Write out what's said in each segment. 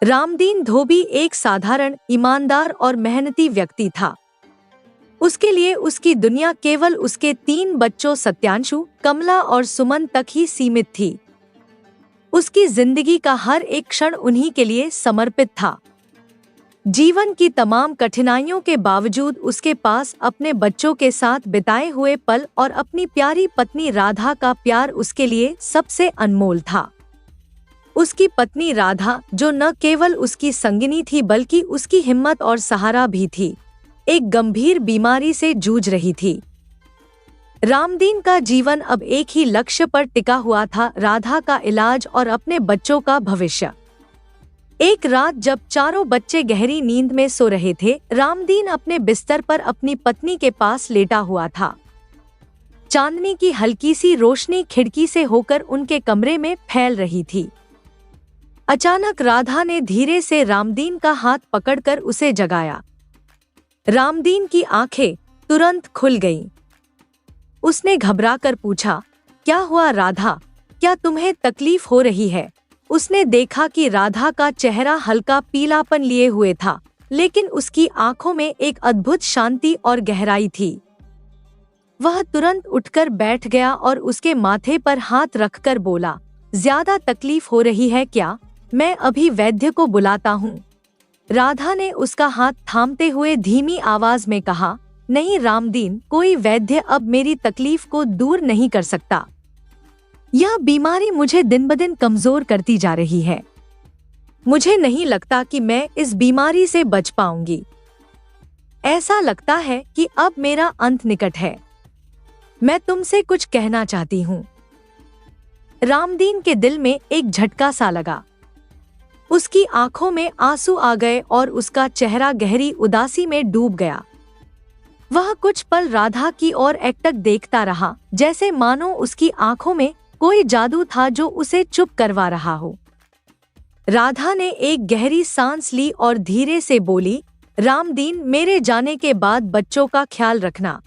रामदीन धोबी एक साधारण, ईमानदार और मेहनती व्यक्ति था। उसके लिए उसकी दुनिया केवल उसके 3 बच्चों सत्यांशु, कमला और सुमन तक ही सीमित थी। उसकी जिंदगी का हर एक क्षण उन्हीं के लिए समर्पित था। जीवन की तमाम कठिनाइयों के बावजूद उसके पास अपने बच्चों के साथ बिताए हुए पल और अपनी प्यारी पत्नी राधा का प्यार उसके लिए सबसे अनमोल था। उसकी पत्नी राधा, जो न केवल उसकी संगिनी थी बल्कि उसकी हिम्मत और सहारा भी थी, एक गंभीर बीमारी से जूझ रही थी। रामदीन का जीवन अब एक ही लक्ष्य पर टिका हुआ था, राधा का इलाज और अपने बच्चों का भविष्य। एक रात जब चारों बच्चे गहरी नींद में सो रहे थे, रामदीन अपने बिस्तर पर अपनी पत्नी के पास लेटा हुआ था। चांदनी की हल्की सी रोशनी खिड़की से होकर उनके कमरे में फैल रही थी। अचानक राधा ने धीरे से रामदीन का हाथ पकड़कर उसे जगाया। रामदीन की आंखें तुरंत खुल गईं। उसने घबराकर पूछा, क्या हुआ राधा, क्या तुम्हें तकलीफ हो रही है? उसने देखा कि राधा का चेहरा हल्का पीलापन लिए हुए था, लेकिन उसकी आंखों में एक अद्भुत शांति और गहराई थी। वह तुरंत उठकर बैठ गया और उसके माथे पर हाथ रखकर बोला, ज्यादा तकलीफ हो रही है क्या? मैं अभी वैद्य को बुलाता हूँ। राधा ने उसका हाथ थामते हुए धीमी आवाज में कहा, नहीं रामदीन, कोई वैद्य अब मेरी तकलीफ को दूर नहीं कर सकता। यह बीमारी मुझे दिन ब दिन कमजोर करती जा रही है। मुझे नहीं लगता कि मैं इस बीमारी से बच पाऊंगी। ऐसा लगता है कि अब मेरा अंत निकट है। मैं तुमसे कुछ कहना चाहती हूँ। रामदीन के दिल में एक झटका सा लगा। उसकी आंखों में आंसू आ गए और उसका चेहरा गहरी उदासी में डूब गया। वह कुछ पल राधा की ओर एकटक देखता रहा, जैसे मानो उसकी आंखों में कोई जादू था जो उसे चुप करवा रहा हो। राधा ने एक गहरी सांस ली और धीरे से बोली, रामदीन, मेरे जाने के बाद बच्चों का ख्याल रखना।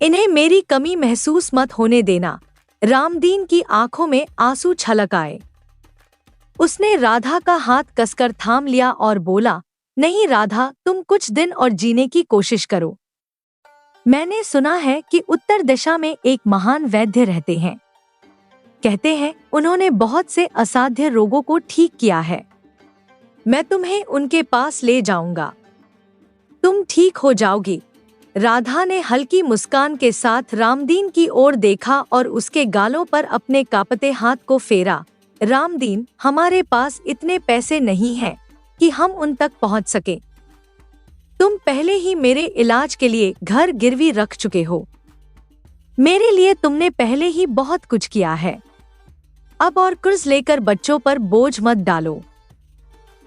इन्हें मेरी कमी महसूस मत होने देना। रामदीन की आंखों में आंसू छलक आए। उसने राधा का हाथ कसकर थाम लिया और बोला, नहीं राधा, तुम कुछ दिन और जीने की कोशिश करो। मैंने सुना है कि उत्तर दिशा में एक महान वैद्य रहते हैं। कहते हैं उन्होंने बहुत से असाध्य रोगों को ठीक किया है। मैं तुम्हें उनके पास ले जाऊंगा। तुम ठीक हो जाओगी। राधा ने हल्की मुस्कान के साथ रामदीन की ओर देखा और उसके गालों पर अपने कांपते हाथ को फेरा। रामदीन, हमारे पास इतने पैसे नहीं हैं कि हम उन तक पहुंच सके। तुम पहले ही मेरे इलाज के लिए घर गिरवी रख चुके हो। मेरे लिए तुमने पहले ही बहुत कुछ किया है। अब और कर्ज लेकर बच्चों पर बोझ मत डालो।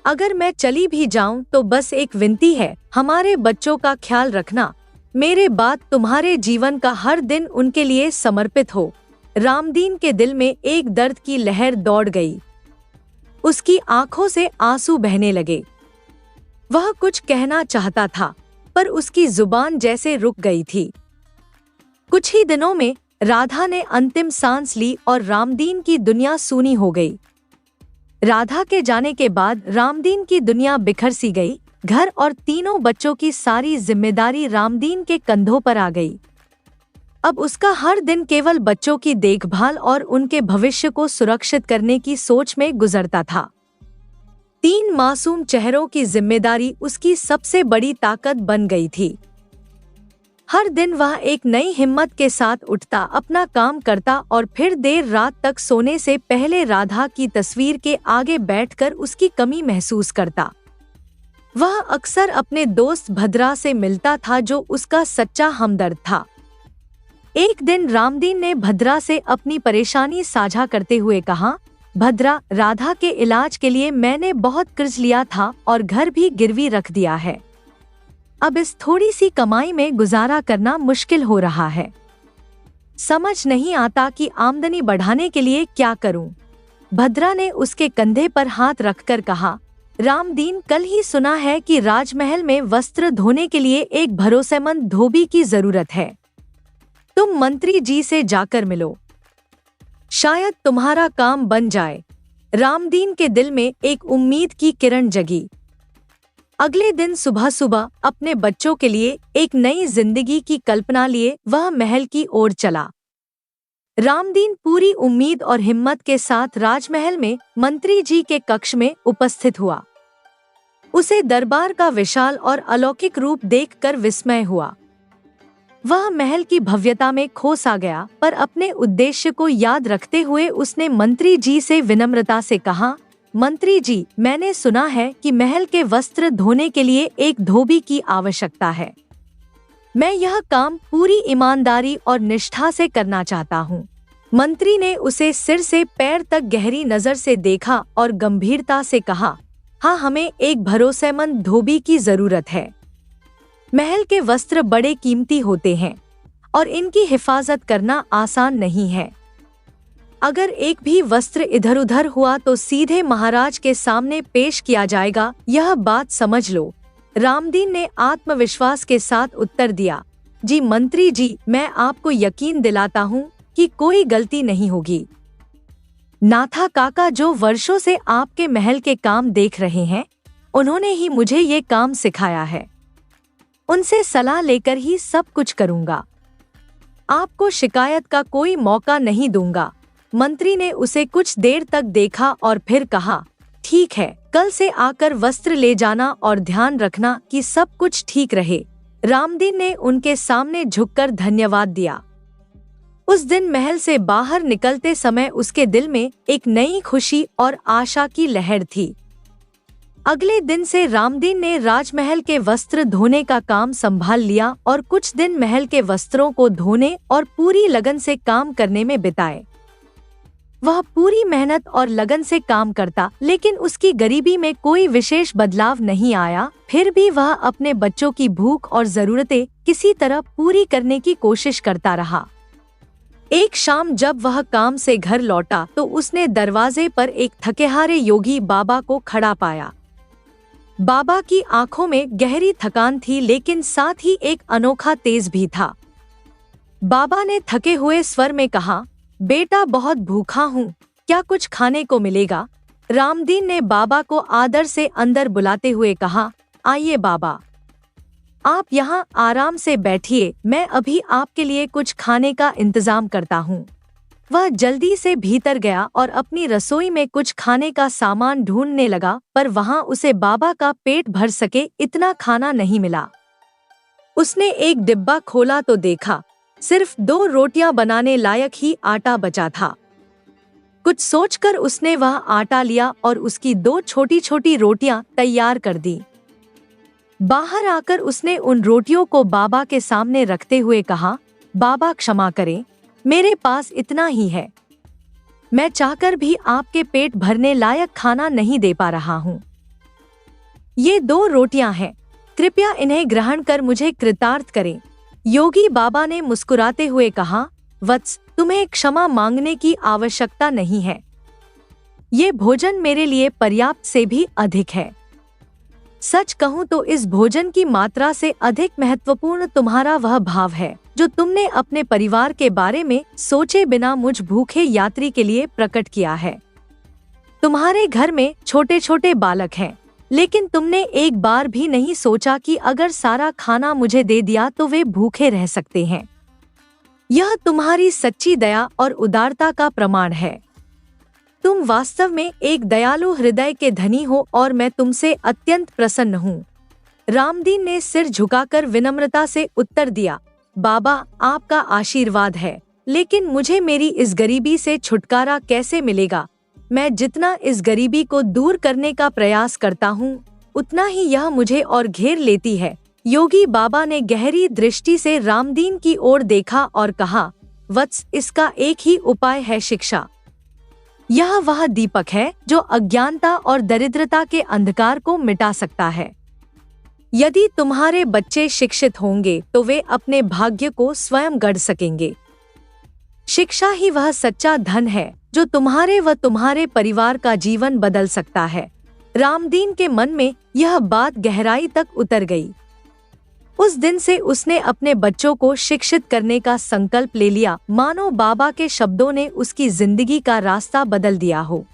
अगर मैं चली भी जाऊं तो बस एक विनती है, हमारे बच्चों का ख्याल रखना। मेरे बाद तुम्हारे जीवन का हर दिन उनके लिए समर्पित हो। रामदीन के दिल में एक दर्द की लहर दौड़ गई। उसकी आंखों से आंसू बहने लगे। वह कुछ कहना चाहता था, पर उसकी जुबान जैसे रुक गई थी। कुछ ही दिनों में राधा ने अंतिम सांस ली और रामदीन की दुनिया सूनी हो गई। राधा के जाने के बाद रामदीन की दुनिया बिखर सी गई। घर और तीनों बच्चों की सारी जिम्मेदारी रामदीन के कंधों पर आ गई। अब उसका हर दिन केवल बच्चों की देखभाल और उनके भविष्य को सुरक्षित करने की सोच में गुजरता था। 3 मासूम चेहरों की जिम्मेदारी उसकी सबसे बड़ी ताकत बन गई थी। हर दिन वह एक नई हिम्मत के साथ उठता, अपना काम करता और फिर देर रात तक सोने से पहले राधा की तस्वीर के आगे बैठकर उसकी कमी महसूस करता। वह अक्सर अपने दोस्त भद्रा से मिलता था, जो उसका सच्चा हमदर्द था। एक दिन रामदीन ने भद्रा से अपनी परेशानी साझा करते हुए कहा, भद्रा, राधा के इलाज के लिए मैंने बहुत कर्ज लिया था और घर भी गिरवी रख दिया है। अब इस थोड़ी सी कमाई में गुजारा करना मुश्किल हो रहा है। समझ नहीं आता कि आमदनी बढ़ाने के लिए क्या करूं। भद्रा ने उसके कंधे पर हाथ रखकर कहा, रामदीन, कल ही सुना है कि राजमहल में वस्त्र धोने के लिए एक भरोसेमंद धोबी की जरूरत है। तुम मंत्री जी से जाकर मिलो। शायद तुम्हारा काम बन जाए। रामदीन के दिल में एक उम्मीद की किरण जगी। अगले दिन सुबह सुबह अपने बच्चों के लिए एक नई जिंदगी की कल्पना लिए वह महल की ओर चला। रामदीन पूरी उम्मीद और हिम्मत के साथ राजमहल में मंत्री जी के कक्ष में उपस्थित हुआ। उसे दरबार का विशाल और अलौकिक रूप देखकर विस्मय हुआ। वह महल की भव्यता में खो सा गया, पर अपने उद्देश्य को याद रखते हुए उसने मंत्री जी से विनम्रता से कहा, मंत्री जी, मैंने सुना है कि महल के वस्त्र धोने के लिए एक धोबी की आवश्यकता है। मैं यह काम पूरी ईमानदारी और निष्ठा से करना चाहता हूँ। मंत्री ने उसे सिर से पैर तक गहरी नजर से देखा और गंभीरता से कहा, हाँ, हमें एक भरोसेमंद धोबी की जरूरत है। महल के वस्त्र बड़े कीमती होते हैं और इनकी हिफाजत करना आसान नहीं है। अगर एक भी वस्त्र इधर उधर हुआ तो सीधे महाराज के सामने पेश किया जाएगा, यह बात समझ लो। रामदीन ने आत्मविश्वास के साथ उत्तर दिया, जी मंत्री जी, मैं आपको यकीन दिलाता हूँ कि कोई गलती नहीं होगी। नाथा काका जो वर्षों से आपके महल के काम देख रहे हैं, उन्होंने ही मुझे ये काम सिखाया है। उनसे सलाह लेकर ही सब कुछ करूँगा। आपको शिकायत का कोई मौका नहीं दूंगा। मंत्री ने उसे कुछ देर तक देखा और फिर कहा, ठीक है, कल से आकर वस्त्र ले जाना और ध्यान रखना कि सब कुछ ठीक रहे। रामदीन ने उनके सामने झुककर धन्यवाद दिया। उस दिन महल से बाहर निकलते समय उसके दिल में एक नई खुशी और आशा की लहर थी। अगले दिन से रामदीन ने राजमहल के वस्त्र धोने का काम संभाल लिया और कुछ दिन महल के वस्त्रों को धोने और पूरी लगन से काम करने में बिताए। वह पूरी मेहनत और लगन से काम करता, लेकिन उसकी गरीबी में कोई विशेष बदलाव नहीं आया। फिर भी वह अपने बच्चों की भूख और जरूरतें किसी तरह पूरी करने की कोशिश करता रहा। एक शाम जब वह काम से घर लौटा तो उसने दरवाजे पर एक थकेहारे योगी बाबा को खड़ा पाया। बाबा की आंखों में गहरी थकान थी, लेकिन साथ ही एक अनोखा तेज भी था। बाबा ने थके हुए स्वर में कहा, बेटा, बहुत भूखा हूँ, क्या कुछ खाने को मिलेगा? रामदीन ने बाबा को आदर से अंदर बुलाते हुए कहा, आइए बाबा, आप यहाँ आराम से बैठिए, मैं अभी आपके लिए कुछ खाने का इंतजाम करता हूँ। वह जल्दी से भीतर गया और अपनी रसोई में कुछ खाने का सामान ढूंढने लगा, पर वहाँ उसे बाबा का पेट भर सके इतना खाना नहीं मिला। उसने एक डिब्बा खोला तो देखा सिर्फ 2 रोटियां बनाने लायक ही आटा बचा था। कुछ सोचकर उसने वह आटा लिया और उसकी 2 छोटी छोटी रोटियां तैयार कर दी। बाहर आकर उसने उन रोटियों को बाबा के सामने रखते हुए कहा, बाबा क्षमा करें, मेरे पास इतना ही है। मैं चाहकर भी आपके पेट भरने लायक खाना नहीं दे पा रहा हूँ। ये 2 रोटियां हैं, कृपया इन्हें ग्रहण कर मुझे कृतार्थ करें। योगी बाबा ने मुस्कुराते हुए कहा, वत्स, तुम्हें क्षमा मांगने की आवश्यकता नहीं है। ये भोजन मेरे लिए पर्याप्त से भी अधिक है। सच कहूँ तो इस भोजन की मात्रा से अधिक महत्वपूर्ण तुम्हारा वह भाव है जो तुमने अपने परिवार के बारे में सोचे बिना मुझ भूखे यात्री के लिए प्रकट किया है। तुम्हारे घर में छोटे छोटे बालक हैं, लेकिन तुमने एक बार भी नहीं सोचा कि अगर सारा खाना मुझे दे दिया तो वे भूखे रह सकते हैं। यह तुम्हारी सच्ची दया और उदारता का प्रमाण है। तुम वास्तव में एक दयालु हृदय के धनी हो और मैं तुमसे अत्यंत प्रसन्न हूँ। रामदीन ने सिर झुकाकर विनम्रता से उत्तर दिया, बाबा, आपका आशीर्वाद है, लेकिन मुझे मेरी इस गरीबी से छुटकारा कैसे मिलेगा? मैं जितना इस गरीबी को दूर करने का प्रयास करता हूँ, उतना ही यह मुझे और घेर लेती है। योगी बाबा ने गहरी दृष्टि से रामदीन की ओर देखा और कहा, वत्स, इसका एक ही उपाय है, शिक्षा। यह वह दीपक है जो अज्ञानता और दरिद्रता के अंधकार को मिटा सकता है। यदि तुम्हारे बच्चे शिक्षित होंगे तो वे अपने भाग्य को स्वयं गढ़ सकेंगे। शिक्षा ही वह सच्चा धन है जो तुम्हारे व तुम्हारे परिवार का जीवन बदल सकता है। रामदीन के मन में यह बात गहराई तक उतर गई। उस दिन से उसने अपने बच्चों को शिक्षित करने का संकल्प ले लिया, मानो बाबा के शब्दों ने उसकी जिंदगी का रास्ता बदल दिया हो।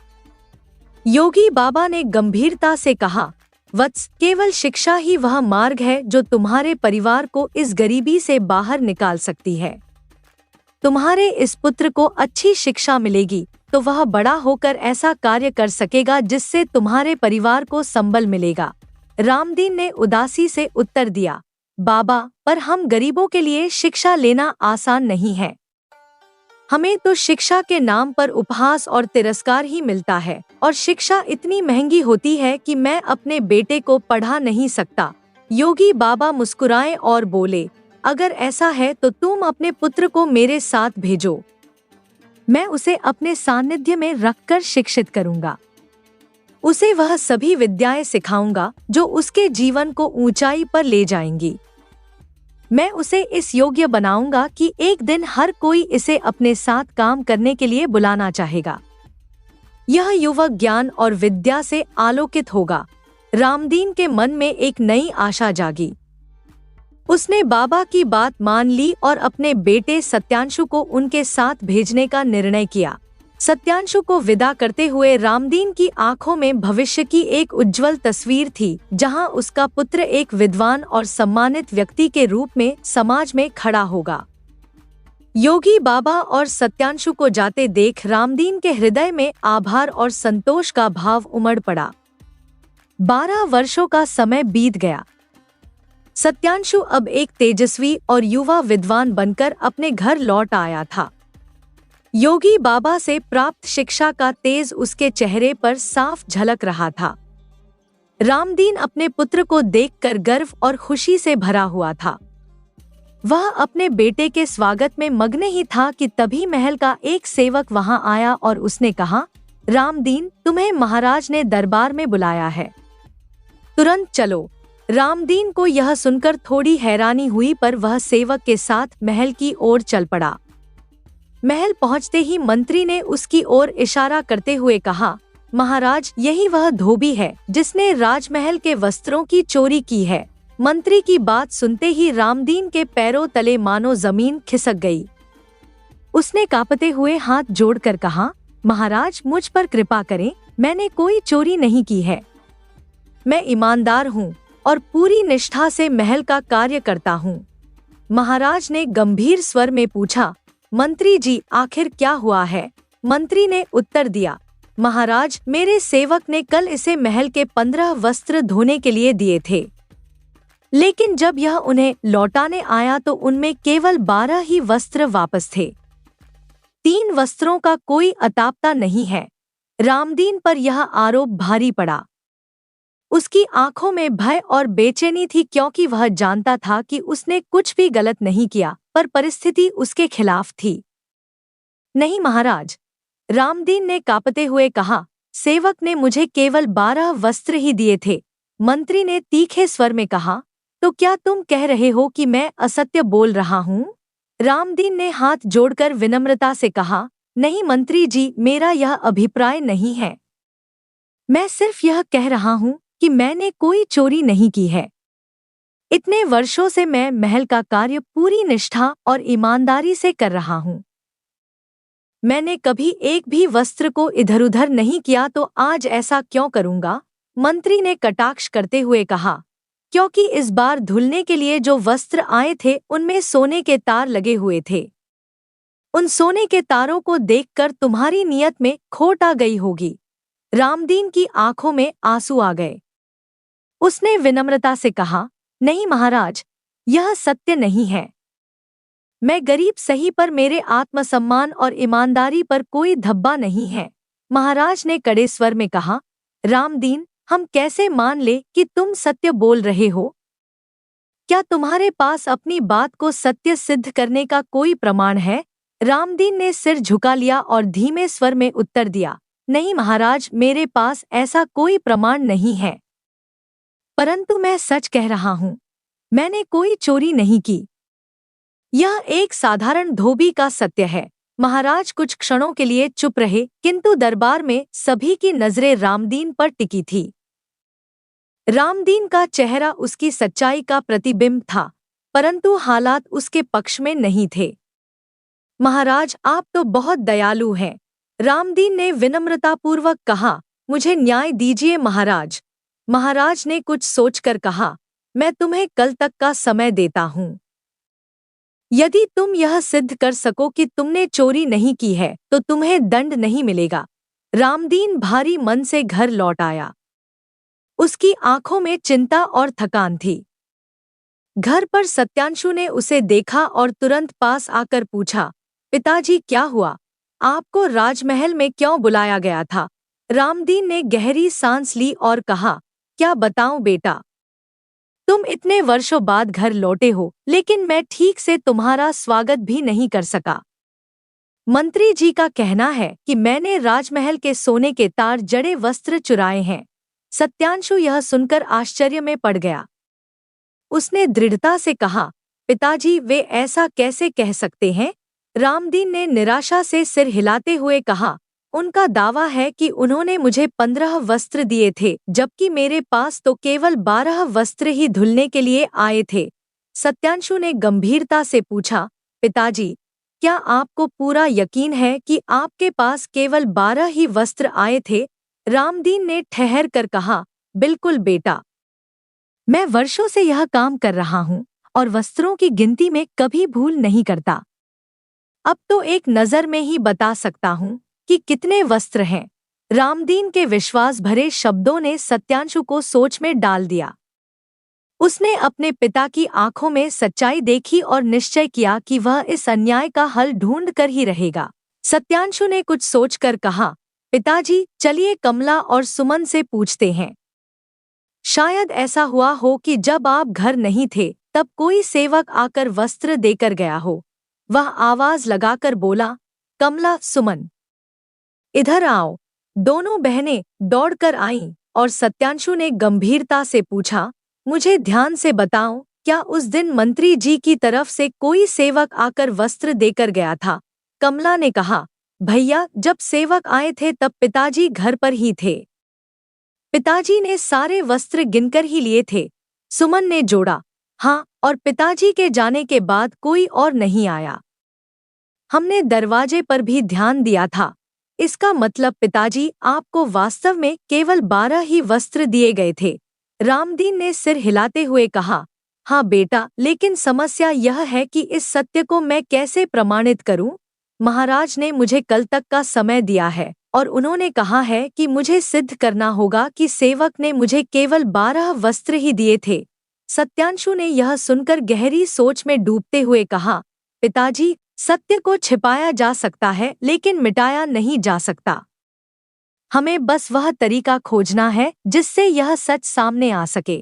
योगी बाबा ने गंभीरता से कहा, वत्स, केवल शिक्षा ही वह मार्ग है जो तुम्हारे परिवार को इस गरीबी से बाहर निकाल सकती है। तुम्हारे इस पुत्र को अच्छी शिक्षा मिलेगी तो वह बड़ा होकर ऐसा कार्य कर सकेगा जिससे तुम्हारे परिवार को संबल मिलेगा। रामदीन ने उदासी से उत्तर दिया, बाबा, पर हम गरीबों के लिए शिक्षा लेना आसान नहीं है। हमें तो शिक्षा के नाम पर उपहास और तिरस्कार ही मिलता है और शिक्षा इतनी महंगी होती है कि मैं अपने बेटे को पढ़ा नहीं सकता। योगी बाबा मुस्कुराए और बोले, अगर ऐसा है तो तुम अपने पुत्र को मेरे साथ भेजो। मैं उसे अपने सानिध्य में रखकर शिक्षित करूंगा। उसे वह सभी विद्याएं सिखाऊंगा जो उसके जीवन को ऊंचाई पर ले जाएंगी। मैं उसे इस योग्य बनाऊंगा कि एक दिन हर कोई इसे अपने साथ काम करने के लिए बुलाना चाहेगा। यह युवक ज्ञान और विद्या से आलोकित होगा। रामदीन के मन में एक नई आशा जागी। उसने बाबा की बात मान ली और अपने बेटे सत्यांशु को उनके साथ भेजने का निर्णय किया। सत्यांशु को विदा करते हुए रामदीन की आंखों में भविष्य की एक उज्जवल तस्वीर थी, जहां उसका पुत्र एक विद्वान और सम्मानित व्यक्ति के रूप में समाज में खड़ा होगा। योगी बाबा और सत्यांशु को जाते देख रामदीन के हृदय में आभार और संतोष का भाव उमड़ पड़ा। 12 वर्षों का समय बीत गया। सत्यांशु अब एक तेजस्वी और युवा विद्वान बनकर अपने घर लौट आया था। योगी बाबा से प्राप्त शिक्षा का तेज उसके चेहरे पर साफ झलक रहा था। रामदीन अपने पुत्र को देखकर गर्व और खुशी से भरा हुआ था। वह अपने बेटे के स्वागत में मग्न ही था कि तभी महल का एक सेवक वहां आया और उसने कहा, रामदीन, तुम्हें महाराज ने दरबार में बुलाया है, तुरंत चलो। रामदीन को यह सुनकर थोड़ी हैरानी हुई, पर वह सेवक के साथ महल की ओर चल पड़ा। महल पहुंचते ही मंत्री ने उसकी ओर इशारा करते हुए कहा, महाराज, यही वह धोबी है जिसने राजमहल के वस्त्रों की चोरी की है। मंत्री की बात सुनते ही रामदीन के पैरों तले मानो जमीन खिसक गई। उसने कांपते हुए हाथ जोड़कर कहा, महाराज, मुझ पर कृपा करें, मैंने कोई चोरी नहीं की है। मैं ईमानदार हूँ और पूरी निष्ठा से महल का कार्य करता हूँ। महाराज ने गंभीर स्वर में पूछा, मंत्री जी, आखिर क्या हुआ है? मंत्री ने उत्तर दिया, महाराज, मेरे सेवक ने कल इसे महल के 15 वस्त्र धोने के लिए दिए थे, लेकिन जब यह उन्हें लौटाने आया तो उनमें केवल 12 ही वस्त्र वापस थे। 3 वस्त्रों का कोई अतापता नहीं है। रामदीन पर यह आरोप भारी पड़ा। उसकी आंखों में भय और बेचैनी थी, क्योंकि वह जानता था कि उसने कुछ भी गलत नहीं किया, पर परिस्थिति उसके खिलाफ थी। नहीं महाराज, रामदीन ने कांपते हुए कहा, सेवक ने मुझे केवल 12 वस्त्र ही दिए थे। मंत्री ने तीखे स्वर में कहा, तो क्या तुम कह रहे हो कि मैं असत्य बोल रहा हूँ? रामदीन ने हाथ जोड़कर विनम्रता से कहा, नहीं मंत्री जी, मेरा यह अभिप्राय नहीं है। मैं सिर्फ यह कह रहा हूँ कि मैंने कोई चोरी नहीं की है। इतने वर्षों से मैं महल का कार्य पूरी निष्ठा और ईमानदारी से कर रहा हूँ। मैंने कभी एक भी वस्त्र को इधर-उधर नहीं किया, तो आज ऐसा क्यों करूँगा? मंत्री ने कटाक्ष करते हुए कहा, क्योंकि इस बार धुलने के लिए जो वस्त्र आए थे उनमें सोने के तार लगे हुए थे। उन सोने के तारों को देखकर तुम्हारी नियत में खोट आ गई होगी। रामदीन की आंखों में आंसू आ गए। उसने विनम्रता से कहा, नहीं महाराज, यह सत्य नहीं है। मैं गरीब सही, पर मेरे आत्मसम्मान और ईमानदारी पर कोई धब्बा नहीं है। महाराज ने कड़े स्वर में कहा, रामदीन, हम कैसे मान ले कि तुम सत्य बोल रहे हो? क्या तुम्हारे पास अपनी बात को सत्य सिद्ध करने का कोई प्रमाण है? रामदीन ने सिर झुका लिया और धीमे स्वर में उत्तर दिया, नहीं महाराज, मेरे पास ऐसा कोई प्रमाण नहीं है, परंतु मैं सच कह रहा हूँ, मैंने कोई चोरी नहीं की। यह एक साधारण धोबी का सत्य है। महाराज कुछ क्षणों के लिए चुप रहे, किंतु दरबार में सभी की नजरें रामदीन पर टिकी थी। रामदीन का चेहरा उसकी सच्चाई का प्रतिबिंब था, परंतु हालात उसके पक्ष में नहीं थे। महाराज, आप तो बहुत दयालु हैं, रामदीन ने विनम्रतापूर्वक कहा, मुझे न्याय दीजिए महाराज। महाराज ने कुछ सोचकर कहा, मैं तुम्हें कल तक का समय देता हूँ। यदि तुम यह सिद्ध कर सको कि तुमने चोरी नहीं की है तो तुम्हें दंड नहीं मिलेगा। रामदीन भारी मन से घर लौट आया। उसकी आंखों में चिंता और थकान थी। घर पर सत्यांशु ने उसे देखा और तुरंत पास आकर पूछा, पिताजी क्या हुआ? आपको राजमहल में क्यों बुलाया गया था? रामदीन ने गहरी सांस ली और कहा, क्या बताऊं बेटा, तुम इतने वर्षों बाद घर लौटे हो, लेकिन मैं ठीक से तुम्हारा स्वागत भी नहीं कर सका। मंत्री जी का कहना है कि मैंने राजमहल के सोने के तार जड़े वस्त्र चुराए हैं। सत्यांशु यह सुनकर आश्चर्य में पड़ गया। उसने दृढ़ता से कहा, पिताजी वे ऐसा कैसे कह सकते हैं? रामदीन ने निराशा से सिर हिलाते हुए कहा, उनका दावा है कि उन्होंने मुझे 15 वस्त्र दिए थे, जबकि मेरे पास तो केवल 12 वस्त्र ही धुलने के लिए आए थे। सत्यांशु ने गंभीरता से पूछा, पिताजी क्या आपको पूरा यकीन है कि आपके पास केवल 12 ही वस्त्र आए थे? रामदीन ने ठहर कर कहा, बिल्कुल बेटा, मैं वर्षों से यह काम कर रहा हूँ और वस्त्रों की गिनती में कभी भूल नहीं करता। अब तो एक नजर में ही बता सकता हूँ कि कितने वस्त्र हैं। रामदीन के विश्वास भरे शब्दों ने सत्यांशु को सोच में डाल दिया। उसने अपने पिता की आंखों में सच्चाई देखी और निश्चय किया कि वह इस अन्याय का हल ढूंढ कर ही रहेगा। सत्यांशु ने कुछ सोचकर कहा, पिताजी चलिए कमला और सुमन से पूछते हैं। शायद ऐसा हुआ हो कि जब आप घर नहीं थे तब कोई सेवक आकर वस्त्र देकर गया हो। वह आवाज लगाकर बोला, कमला, सुमन, इधर आओ। दोनों बहनें दौड़कर आईं और सत्यांशु ने गंभीरता से पूछा, मुझे ध्यान से बताओ, क्या उस दिन मंत्री जी की तरफ से कोई सेवक आकर वस्त्र देकर गया था? कमला ने कहा, भैया जब सेवक आए थे तब पिताजी घर पर ही थे। पिताजी ने सारे वस्त्र गिनकर ही लिए थे। सुमन ने जोड़ा, हाँ, और पिताजी के जाने के बाद कोई और नहीं आया। हमने दरवाजे पर भी ध्यान दिया था। इसका मतलब पिताजी आपको वास्तव में केवल 12 ही वस्त्र दिए गए थे। रामदीन ने सिर हिलाते हुए कहा, हाँ बेटा, लेकिन समस्या यह है कि इस सत्य को मैं कैसे प्रमाणित करूं? महाराज ने मुझे कल तक का समय दिया है और उन्होंने कहा है कि मुझे सिद्ध करना होगा कि सेवक ने मुझे केवल 12 वस्त्र ही दिए थे। सत्यांशु ने यह सुनकर गहरी सोच में डूबते हुए कहा, पिताजी सत्य को छिपाया जा सकता है लेकिन मिटाया नहीं जा सकता। हमें बस वह तरीका खोजना है जिससे यह सच सामने आ सके।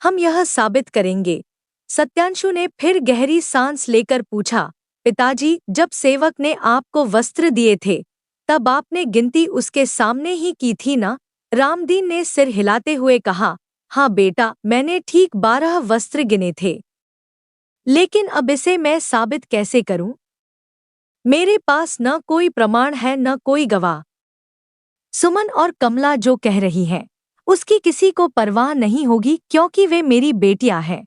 हम यह साबित करेंगे। सत्यांशु ने फिर गहरी सांस लेकर पूछा, पिताजी जब सेवक ने आपको वस्त्र दिए थे तब आपने गिनती उसके सामने ही की थी ना? रामदीन ने सिर हिलाते हुए कहा, हाँ बेटा, मैंने ठीक 12 वस्त्र गिने थे। लेकिन अब इसे मैं साबित कैसे करूं? मेरे पास न कोई प्रमाण है न कोई गवाह। सुमन और कमला जो कह रही हैं, उसकी किसी को परवाह नहीं होगी क्योंकि वे मेरी बेटियां हैं।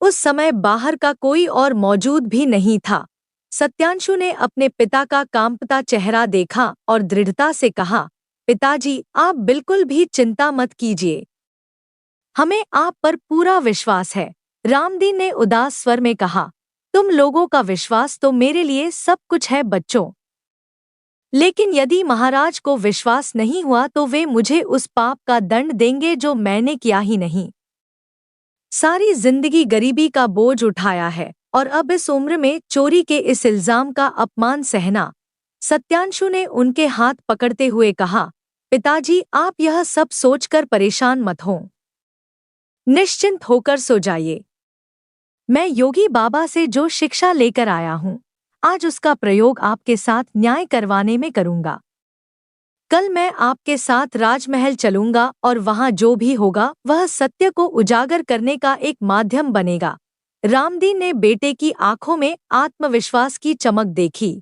उस समय बाहर का कोई और मौजूद भी नहीं था। सत्यांशु ने अपने पिता का कांपता चेहरा देखा और दृढ़ता से कहा, पिताजी आप बिल्कुल भी चिंता मत कीजिए, हमें आप पर पूरा विश्वास है। रामदीन ने उदास स्वर में कहा, तुम लोगों का विश्वास तो मेरे लिए सब कुछ है बच्चों, लेकिन यदि महाराज को विश्वास नहीं हुआ तो वे मुझे उस पाप का दंड देंगे जो मैंने किया ही नहीं। सारी जिंदगी गरीबी का बोझ उठाया है और अब इस उम्र में चोरी के इस इल्जाम का अपमान सहना। सत्यांशु ने उनके हाथ पकड़ते हुए कहा, पिताजी आप यह सब सोचकर परेशान मत हों, निश्चिंत होकर सो जाइए। मैं योगी बाबा से जो शिक्षा लेकर आया हूँ, आज उसका प्रयोग आपके साथ न्याय करवाने में करूँगा। कल मैं आपके साथ राजमहल चलूंगा और वहां जो भी होगा वह सत्य को उजागर करने का एक माध्यम बनेगा। रामदीन ने बेटे की आंखों में आत्मविश्वास की चमक देखी।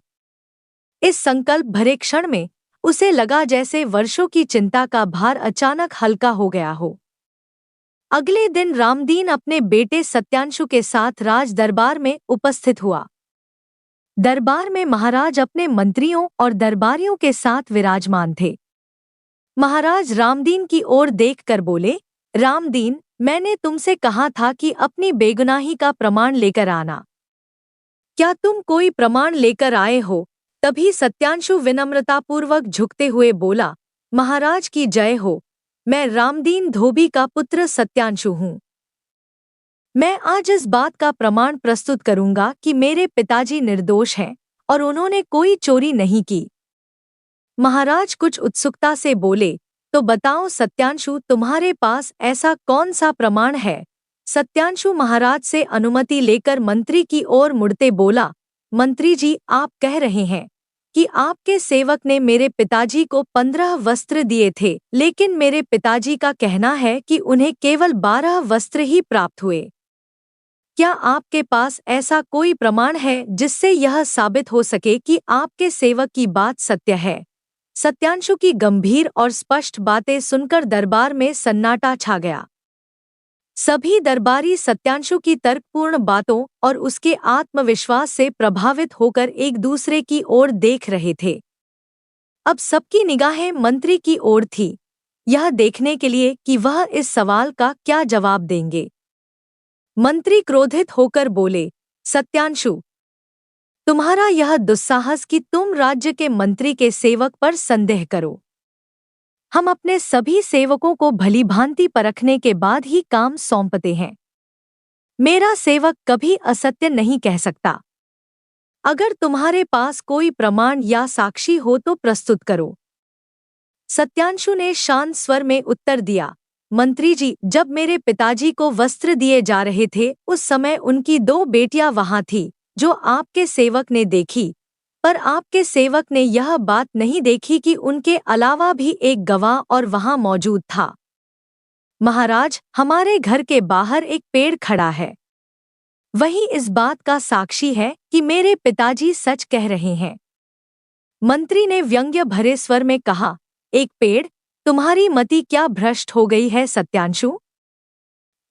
इस संकल्प भरे क्षण में उसे लगा जैसे वर्षों की चिंता का भार अचानक हल्का हो गया हो। अगले दिन रामदीन अपने बेटे सत्यांशु के साथ राज दरबार में उपस्थित हुआ। दरबार में महाराज अपने मंत्रियों और दरबारियों के साथ विराजमान थे। महाराज रामदीन की ओर देखकर बोले, रामदीन, मैंने तुमसे कहा था कि अपनी बेगुनाही का प्रमाण लेकर आना। क्या तुम कोई प्रमाण लेकर आए हो? तभी सत्यांशु विनम्रतापूर्वक झुकते हुए बोला, महाराज की जय हो, मैं रामदीन धोबी का पुत्र सत्यांशु हूँ। मैं आज इस बात का प्रमाण प्रस्तुत करूंगा कि मेरे पिताजी निर्दोष हैं और उन्होंने कोई चोरी नहीं की। महाराज कुछ उत्सुकता से बोले, तो बताओ सत्यांशु, तुम्हारे पास ऐसा कौन सा प्रमाण है? सत्यांशु महाराज से अनुमति लेकर मंत्री की ओर मुड़ते बोला, मंत्री जी, आप कह रहे हैं कि आपके सेवक ने मेरे पिताजी को 15 वस्त्र दिए थे, लेकिन मेरे पिताजी का कहना है कि उन्हें केवल 12 वस्त्र ही प्राप्त हुए। क्या आपके पास ऐसा कोई प्रमाण है जिससे यह साबित हो सके कि आपके सेवक की बात सत्य है? सत्यांशु की गंभीर और स्पष्ट बातें सुनकर दरबार में सन्नाटा छा गया। सभी दरबारी सत्यांशु की तर्कपूर्ण बातों और उसके आत्मविश्वास से प्रभावित होकर एक दूसरे की ओर देख रहे थे। अब सबकी निगाहें मंत्री की ओर थी, यह देखने के लिए कि वह इस सवाल का क्या जवाब देंगे। मंत्री क्रोधित होकर बोले, सत्यांशु, तुम्हारा यह दुस्साहस कि तुम राज्य के मंत्री के सेवक पर संदेह करो। हम अपने सभी सेवकों को भलीभांति परखने के बाद ही काम सौंपते हैं। मेरा सेवक कभी असत्य नहीं कह सकता। अगर तुम्हारे पास कोई प्रमाण या साक्षी हो तो प्रस्तुत करो। सत्यांशु ने शांत स्वर में उत्तर दिया, मंत्री जी, जब मेरे पिताजी को वस्त्र दिए जा रहे थे उस समय उनकी 2 बेटियां वहां थी जो आपके सेवक ने देखी, पर आपके सेवक ने यह बात नहीं देखी कि उनके अलावा भी एक गवाह और वहां मौजूद था। महाराज, हमारे घर के बाहर एक पेड़ खड़ा है, वही इस बात का साक्षी है कि मेरे पिताजी सच कह रहे हैं। मंत्री ने व्यंग्य भरे स्वर में कहा, एक पेड़? तुम्हारी मति क्या भ्रष्ट हो गई है सत्यांशु?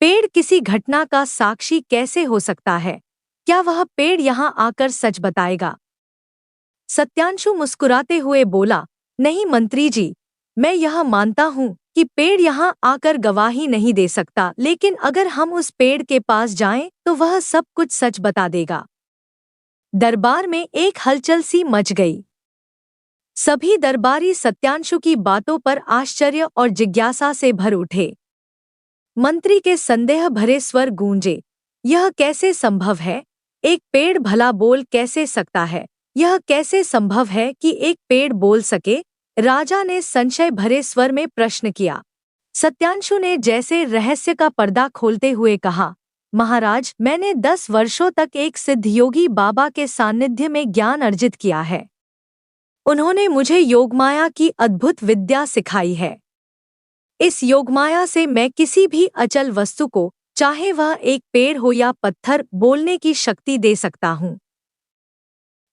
पेड़ किसी घटना का साक्षी कैसे हो सकता है? क्या वह पेड़ यहां आकर सच बताएगा? सत्यांशु मुस्कुराते हुए बोला, नहीं मंत्री जी, मैं यह मानता हूँ कि पेड़ यहाँ आकर गवाही नहीं दे सकता, लेकिन अगर हम उस पेड़ के पास जाएं तो वह सब कुछ सच बता देगा। दरबार में एक हलचल सी मच गई। सभी दरबारी सत्यांशु की बातों पर आश्चर्य और जिज्ञासा से भर उठे। मंत्री के संदेह भरे स्वर गूंजे, यह कैसे संभव है? एक पेड़ भला बोल कैसे सकता है? यह कैसे संभव है कि एक पेड़ बोल सके? राजा ने संशय भरे स्वर में प्रश्न किया। सत्यांशु ने जैसे रहस्य का पर्दा खोलते हुए कहा, महाराज, मैंने 10 वर्षों तक एक सिद्धयोगी बाबा के सानिध्य में ज्ञान अर्जित किया है। उन्होंने मुझे योगमाया की अद्भुत विद्या सिखाई है। इस योगमाया से मैं किसी भी अचल वस्तु को, चाहे वह एक पेड़ हो या पत्थर, बोलने की शक्ति दे सकता हूँ।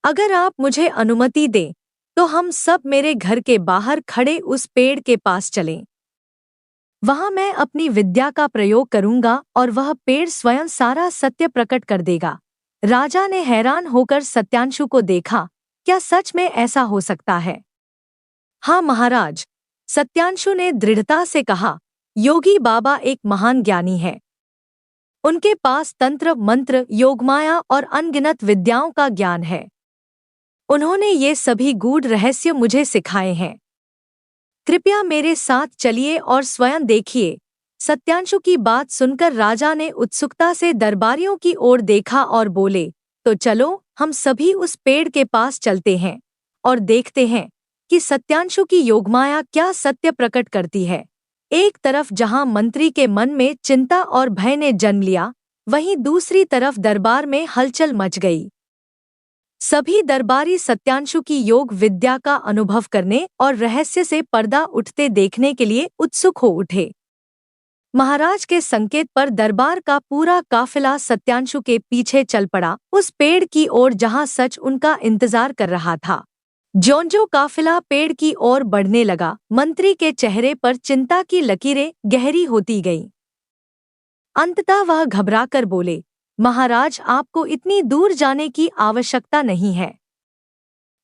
अगर आप मुझे अनुमति दें तो हम सब मेरे घर के बाहर खड़े उस पेड़ के पास चलें। वहां मैं अपनी विद्या का प्रयोग करूंगा और वह पेड़ स्वयं सारा सत्य प्रकट कर देगा। राजा ने हैरान होकर सत्यांशु को देखा, क्या सच में ऐसा हो सकता है? हाँ महाराज, सत्यांशु ने दृढ़ता से कहा, योगी बाबा एक महान ज्ञानी है। उनके पास तंत्र, मंत्र, योगमाया और अनगिनत विद्याओं का ज्ञान है। उन्होंने ये सभी गूढ़ रहस्य मुझे सिखाए हैं। कृपया मेरे साथ चलिए और स्वयं देखिए। सत्यांशु की बात सुनकर राजा ने उत्सुकता से दरबारियों की ओर देखा और बोले, तो चलो, हम सभी उस पेड़ के पास चलते हैं और देखते हैं कि सत्यांशु की योगमाया क्या सत्य प्रकट करती है। एक तरफ जहां मंत्री के मन में चिंता और भय ने जन्म लिया, वहीं दूसरी तरफ दरबार में हलचल मच गई। सभी दरबारी सत्यांशु की योग विद्या का अनुभव करने और रहस्य से पर्दा उठते देखने के लिए उत्सुक हो उठे। महाराज के संकेत पर दरबार का पूरा काफिला सत्यांशु के पीछे चल पड़ा, उस पेड़ की ओर जहां सच उनका इंतजार कर रहा था। ज्यों-ज्यों काफिला पेड़ की ओर बढ़ने लगा, मंत्री के चेहरे पर चिंता की लकीरें गहरी होती गईं। अंततः वह घबराकर बोले, महाराज, आपको इतनी दूर जाने की आवश्यकता नहीं है।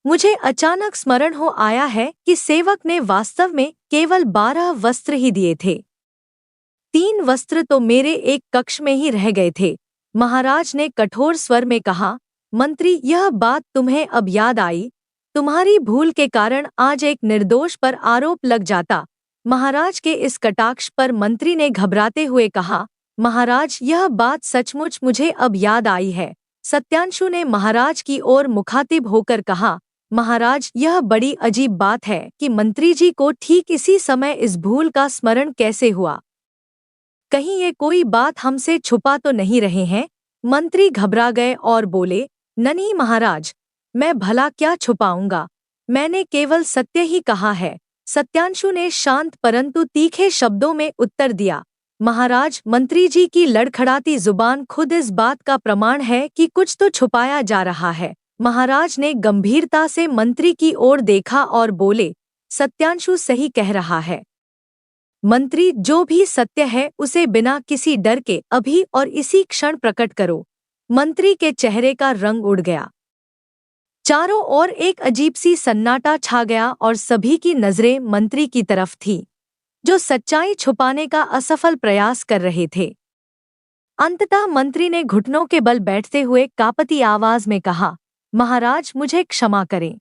मुझे अचानक स्मरण हो आया है कि सेवक ने वास्तव में केवल 12 वस्त्र ही दिए थे। 3 वस्त्र तो मेरे एक कक्ष में ही रह गए थे। महाराज ने कठोर स्वर में कहा, मंत्री, यह बात तुम्हें अब याद आई? तुम्हारी भूल के कारण आज एक निर्दोष पर आरोप लग जाता। महाराज के इस कटाक्ष पर मंत्री ने घबराते हुए कहा, महाराज, यह बात सचमुच मुझे अब याद आई है। सत्यांशु ने महाराज की ओर मुखातिब होकर कहा, महाराज, यह बड़ी अजीब बात है कि मंत्री जी को ठीक इसी समय इस भूल का स्मरण कैसे हुआ। कहीं ये कोई बात हमसे छुपा तो नहीं रहे हैं? मंत्री घबरा गए और बोले, नहीं महाराज, मैं भला क्या छुपाऊंगा, मैंने केवल सत्य ही कहा है। सत्यांशु ने शांत परंतु तीखे शब्दों में उत्तर दिया, महाराज, मंत्री जी की लड़खड़ाती जुबान खुद इस बात का प्रमाण है कि कुछ तो छुपाया जा रहा है। महाराज ने गंभीरता से मंत्री की ओर देखा और बोले, सत्यांशु सही कह रहा है। मंत्री, जो भी सत्य है उसे बिना किसी डर के अभी और इसी क्षण प्रकट करो। मंत्री के चेहरे का रंग उड़ गया। चारों ओर एक अजीब सी सन्नाटा छा गया और सभी की नजरें मंत्री की तरफ थीं, जो सच्चाई छुपाने का असफल प्रयास कर रहे थे। अंततः मंत्री ने घुटनों के बल बैठते हुए कांपती आवाज में कहा, महाराज, मुझे क्षमा करें।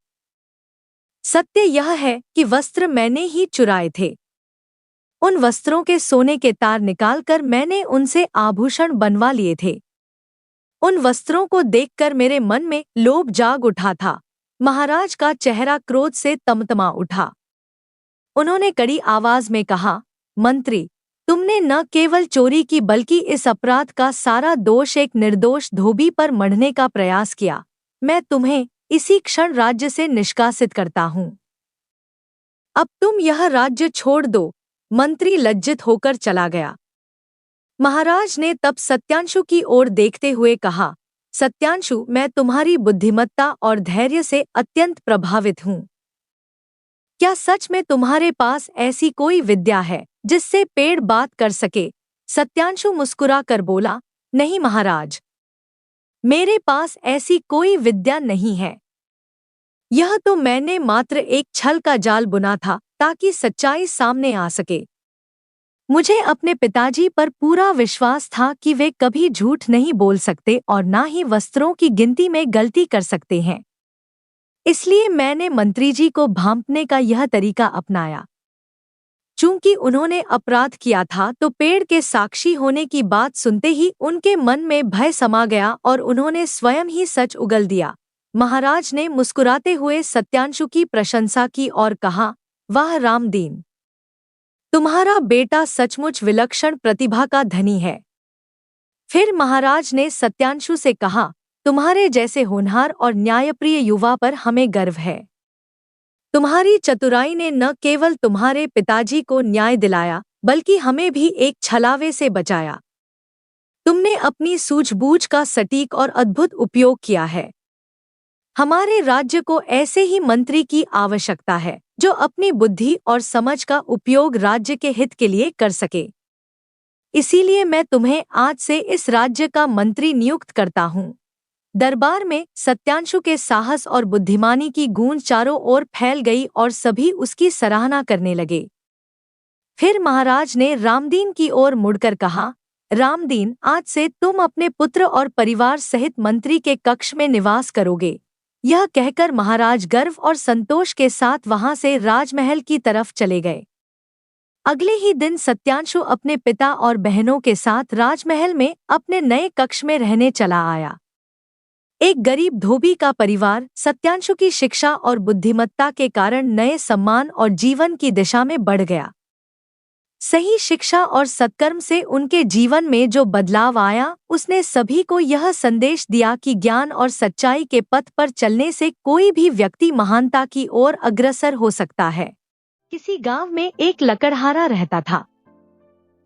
सत्य यह है कि वस्त्र मैंने ही चुराए थे। उन वस्त्रों के सोने के तार निकालकर मैंने उनसे आभूषण बनवा लिए थे। उन वस्त्रों को देखकर मेरे मन में लोभ जाग उठा था। महाराज का चेहरा क्रोध से तमतमा उठा। उन्होंने कड़ी आवाज में कहा, मंत्री, तुमने न केवल चोरी की बल्कि इस अपराध का सारा दोष एक निर्दोष धोबी पर मढ़ने का प्रयास किया। मैं तुम्हें इसी क्षण राज्य से निष्कासित करता हूँ। अब तुम यह राज्य छोड़ दो। मंत्री लज्जित होकर चला गया। महाराज ने तब सत्यांशु की ओर देखते हुए कहा, सत्यांशु, मैं तुम्हारी बुद्धिमत्ता और धैर्य से अत्यंत प्रभावित हूँ। क्या सच में तुम्हारे पास ऐसी कोई विद्या है जिससे पेड़ बात कर सके? सत्यांशु मुस्कुरा कर बोला, नहीं महाराज, मेरे पास ऐसी कोई विद्या नहीं है। यह तो मैंने मात्र एक छल का जाल बुना था ताकि सच्चाई सामने आ सके। मुझे अपने पिताजी पर पूरा विश्वास था कि वे कभी झूठ नहीं बोल सकते और ना ही वस्त्रों की गिनती में गलती कर सकते हैं। इसलिए मैंने मंत्री जी को भांपने का यह तरीका अपनाया। चूंकि उन्होंने अपराध किया था तो पेड़ के साक्षी होने की बात सुनते ही उनके मन में भय समा गया और उन्होंने स्वयं ही सच उगल दिया। महाराज ने मुस्कुराते हुए सत्यांशु की प्रशंसा की और कहा, वाह रामदीन, तुम्हारा बेटा सचमुच विलक्षण प्रतिभा का धनी है। फिर महाराज ने सत्यांशु से कहा, तुम्हारे जैसे होनहार और न्यायप्रिय युवा पर हमें गर्व है। तुम्हारी चतुराई ने न केवल तुम्हारे पिताजी को न्याय दिलाया बल्कि हमें भी एक छलावे से बचाया। तुमने अपनी सूझबूझ का सटीक और अद्भुत उपयोग किया है। हमारे राज्य को ऐसे ही मंत्री की आवश्यकता है जो अपनी बुद्धि और समझ का उपयोग राज्य के हित के लिए कर सके। इसीलिए मैं तुम्हें आज से इस राज्य का मंत्री नियुक्त करता हूँ। दरबार में सत्यांशु के साहस और बुद्धिमानी की गूंज चारों ओर फैल गई और सभी उसकी सराहना करने लगे। फिर महाराज ने रामदीन की ओर मुड़कर कहा, रामदीन, आज से तुम अपने पुत्र और परिवार सहित मंत्री के कक्ष में निवास करोगे। यह कहकर महाराज गर्व और संतोष के साथ वहां से राजमहल की तरफ चले गए। अगले ही दिन सत्यांशु अपने पिता और बहनों के साथ राजमहल में अपने नए कक्ष में रहने चला आया। एक गरीब धोबी का परिवार सत्यांशु की शिक्षा और बुद्धिमत्ता के कारण नए सम्मान और जीवन की दिशा में बढ़ गया। सही शिक्षा और सत्कर्म से उनके जीवन में जो बदलाव आया, उसने सभी को यह संदेश दिया कि ज्ञान और सच्चाई के पथ पर चलने से कोई भी व्यक्ति महानता की ओर अग्रसर हो सकता है। किसी गांव में एक लकड़हारा रहता था।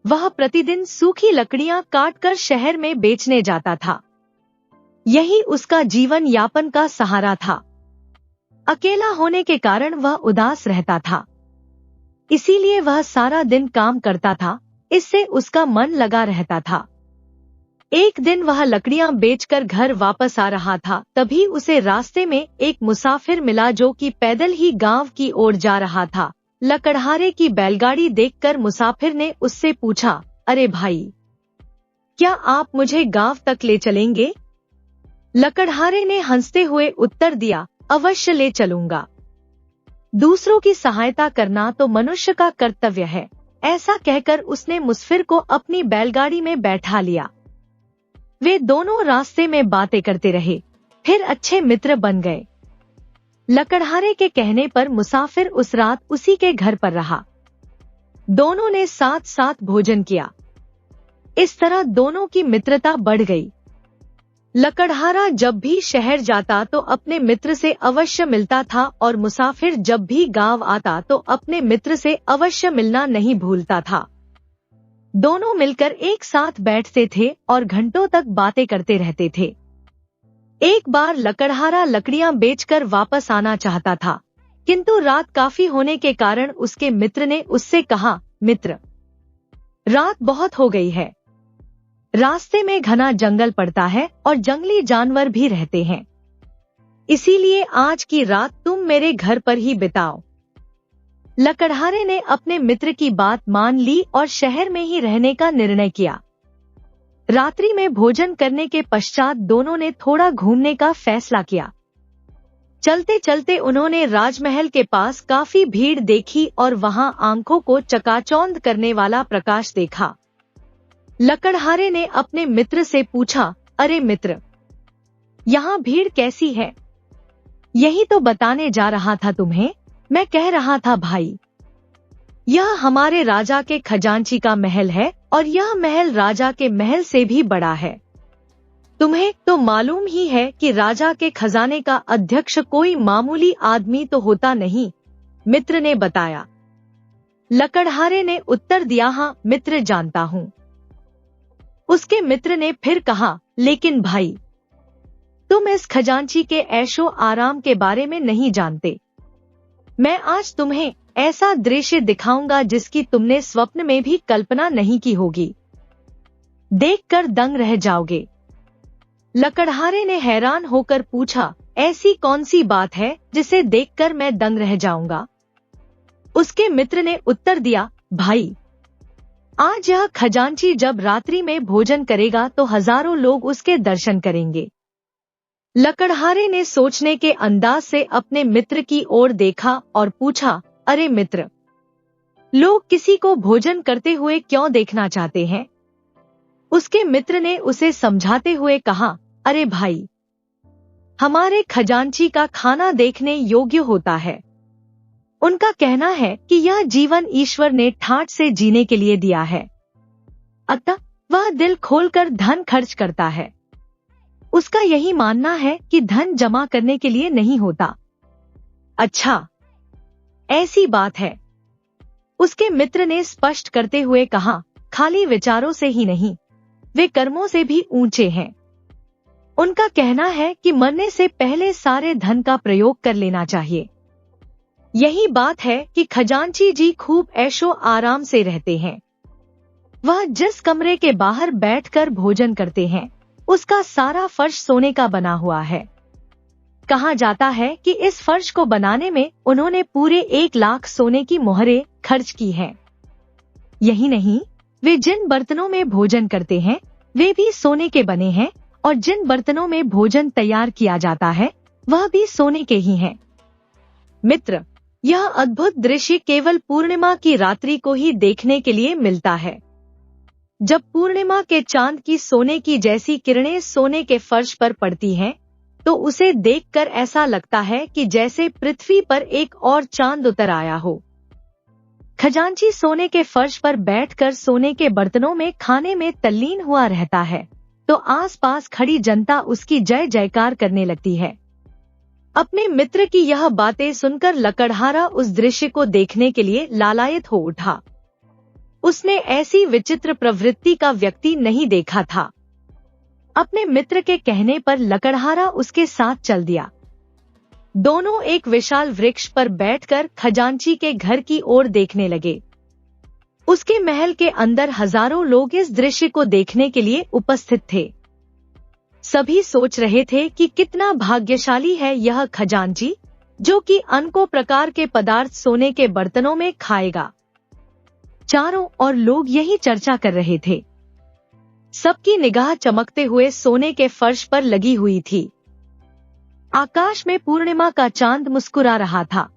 वह प्रतिदिन सूखी लकड़ियां काटकर शहर में बेचने जाता था। यही उसका जीवन यापन का सहारा था। अकेला होने के कारण वह उदास रहता था। इसीलिए वह सारा दिन काम करता था। इससे उसका मन लगा रहता था। एक दिन वह लकड़ियां बेचकर घर वापस आ रहा था, तभी उसे रास्ते में एक मुसाफिर मिला जो कि पैदल ही गांव की ओर जा रहा था। लकड़हारे की बैलगाड़ी देखकर मुसाफिर ने उससे पूछा, अरे भाई, क्या आप मुझे गांव तक ले चलेंगे? लकड़हारे ने हंसते हुए उत्तर दिया, अवश्य ले चलूंगा। दूसरों की सहायता करना तो मनुष्य का कर्तव्य है। ऐसा कहकर उसने मुसाफिर को अपनी बैलगाड़ी में बैठा लिया। वे दोनों रास्ते में बातें करते रहे, फिर अच्छे मित्र बन गए। लकड़हारे के कहने पर मुसाफिर उस रात उसी के घर पर रहा। दोनों ने साथ साथ भोजन किया। इस तरह दोनों की मित्रता बढ़ गई। लकड़हारा जब भी शहर जाता तो अपने मित्र से अवश्य मिलता था और मुसाफिर जब भी गांव आता तो अपने मित्र से अवश्य मिलना नहीं भूलता था। दोनों मिलकर एक साथ बैठते थे और घंटों तक बातें करते रहते थे। एक बार लकड़हारा लकड़ियां बेचकर वापस आना चाहता था, किंतु रात काफी होने के कारण उसके मित्र ने उससे कहा, मित्र, रात बहुत हो गई है। रास्ते में घना जंगल पड़ता है और जंगली जानवर भी रहते हैं, इसीलिए आज की रात तुम मेरे घर पर ही बिताओ। लकड़हारे ने अपने मित्र की बात मान ली और शहर में ही रहने का निर्णय किया। रात्रि में भोजन करने के पश्चात दोनों ने थोड़ा घूमने का फैसला किया। चलते चलते उन्होंने राजमहल के पास काफी भीड़ देखी और वहां आंखों को चकाचौंध करने वाला प्रकाश देखा। लकड़हारे ने अपने मित्र से पूछा, अरे मित्र, यहाँ भीड़ कैसी है? यही तो बताने जा रहा था तुम्हें। मैं कह रहा था भाई, यह हमारे राजा के खजांची का महल है और यह महल राजा के महल से भी बड़ा है। तुम्हें तो मालूम ही है कि राजा के खजाने का अध्यक्ष कोई मामूली आदमी तो होता नहीं, मित्र ने बताया। लकड़हारे ने उत्तर दिया, हाँ मित्र, जानता हूँ। उसके मित्र ने फिर कहा, लेकिन भाई, तुम इस खजांची के ऐशो आराम के बारे में नहीं जानते। मैं आज तुम्हें ऐसा दृश्य दिखाऊंगा जिसकी तुमने स्वप्न में भी कल्पना नहीं की होगी। देखकर दंग रह जाओगे। लकड़हारे ने हैरान होकर पूछा, ऐसी कौन सी बात है जिसे देखकर मैं दंग रह जाऊंगा? उसके मित्र ने उत्तर दिया, भाई, आज यह खजांची जब रात्रि में भोजन करेगा तो हजारों लोग उसके दर्शन करेंगे। लकड़हारे ने सोचने के अंदाज से अपने मित्र की ओर देखा और पूछा, अरे मित्र, लोग किसी को भोजन करते हुए क्यों देखना चाहते हैं? उसके मित्र ने उसे समझाते हुए कहा, अरे भाई, हमारे खजांची का खाना देखने योग्य होता है। उनका कहना है कि यह जीवन ईश्वर ने ठाठ से जीने के लिए दिया है, अतः वह दिल खोलकर धन खर्च करता है। उसका यही मानना है कि धन जमा करने के लिए नहीं होता। अच्छा, ऐसी बात है। उसके मित्र ने स्पष्ट करते हुए कहा, खाली विचारों से ही नहीं, वे कर्मों से भी ऊंचे हैं। उनका कहना है कि मरने से पहले सारे धन का प्रयोग कर लेना चाहिए। यही बात है कि खजांची जी खूब ऐशो आराम से रहते हैं। वह जिस कमरे के बाहर बैठकर भोजन करते हैं, उसका सारा फर्श सोने का बना हुआ है। कहा जाता है कि इस फर्श को बनाने में उन्होंने पूरे 1 लाख सोने की मोहरें खर्च की हैं। यही नहीं, वे जिन बर्तनों में भोजन करते हैं वे भी सोने के बने हैं और जिन बर्तनों में भोजन तैयार किया जाता है वह भी सोने के ही हैं। मित्र, यह अद्भुत दृश्य केवल पूर्णिमा की रात्रि को ही देखने के लिए मिलता है। जब पूर्णिमा के चांद की सोने की जैसी किरणें सोने के फर्श पर पड़ती हैं, तो उसे देखकर ऐसा लगता है कि जैसे पृथ्वी पर एक और चांद उतर आया हो। खजांची सोने के फर्श पर बैठकर सोने के बर्तनों में खाने में तल्लीन हुआ रहता है, तो आसपास खड़ी जनता उसकी जय जयकार करने लगती है। अपने मित्र की यह बातें सुनकर लकड़हारा उस दृश्य को देखने के लिए लालायित हो उठा। उसने ऐसी विचित्र प्रवृत्ति का व्यक्ति नहीं देखा था। अपने मित्र के कहने पर लकड़हारा उसके साथ चल दिया। दोनों एक विशाल वृक्ष पर बैठकर खजांची के घर की ओर देखने लगे। उसके महल के अंदर हजारों लोग इस दृश्य को देखने के लिए उपस्थित थे। सभी सोच रहे थे कि कितना भाग्यशाली है यह खजांची, जो कि अनेकों प्रकार के पदार्थ सोने के बर्तनों में खाएगा। चारों ओर लोग यही चर्चा कर रहे थे। सबकी निगाह चमकते हुए सोने के फर्श पर लगी हुई थी। आकाश में पूर्णिमा का चांद मुस्कुरा रहा था।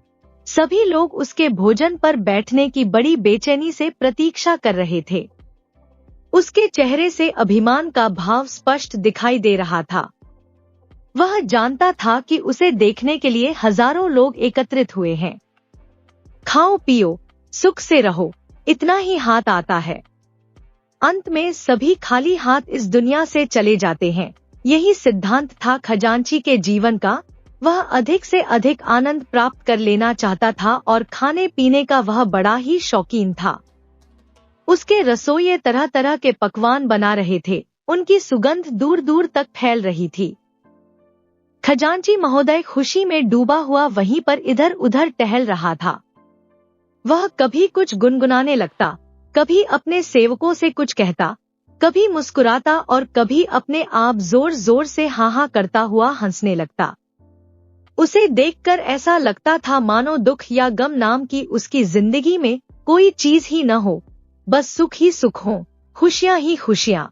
सभी लोग उसके भोजन पर बैठने की बड़ी बेचैनी से प्रतीक्षा कर रहे थे। उसके चेहरे से अभिमान का भाव स्पष्ट दिखाई दे रहा था। वह जानता था कि उसे देखने के लिए हजारों लोग एकत्रित हुए हैं। खाओ पियो, सुख से रहो, इतना ही हाथ आता है। अंत में सभी खाली हाथ इस दुनिया से चले जाते हैं। यही सिद्धांत था खजांची के जीवन का। वह अधिक से अधिक आनंद प्राप्त कर लेना चाहता था और खाने पीने का वह बड़ा ही शौकीन था। उसके रसोइये तरह तरह के पकवान बना रहे थे। उनकी सुगंध दूर दूर तक फैल रही थी। खजांची महोदय खुशी में डूबा हुआ वहीं पर इधर उधर टहल रहा था। वह कभी कुछ गुनगुनाने लगता, कभी अपने सेवकों से कुछ कहता, कभी मुस्कुराता और कभी अपने आप जोर जोर से हाँ हाँ करता हुआ हंसने लगता। उसे देखकर ऐसा लगता था मानो दुख या गम नाम की उसकी जिंदगी में कोई चीज ही न हो, बस सुख ही सुख हो, खुशियां ही खुशियां।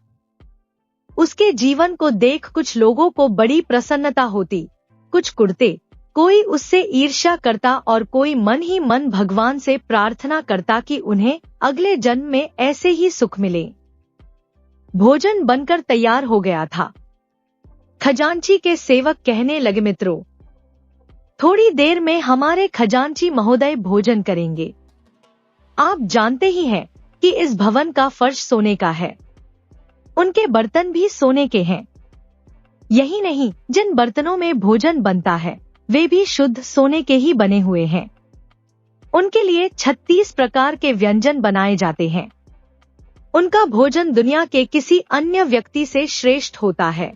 उसके जीवन को देख कुछ लोगों को बड़ी प्रसन्नता होती, कुछ कुढ़ते, कोई उससे ईर्ष्या करता और कोई मन ही मन भगवान से प्रार्थना करता कि उन्हें अगले जन्म में ऐसे ही सुख मिले। भोजन बनकर तैयार हो गया था। खजांची के सेवक कहने लगे, मित्रों, थोड़ी देर में हमारे खजांची महोदय भोजन करेंगे। आप जानते ही हैं कि इस भवन का फर्श सोने का है। उनके बर्तन भी सोने के हैं। यही नहीं, जिन बर्तनों में भोजन बनता है वे भी शुद्ध सोने के ही बने हुए हैं। उनके लिए 36 प्रकार के व्यंजन बनाए जाते हैं। उनका भोजन दुनिया के किसी अन्य व्यक्ति से श्रेष्ठ होता है।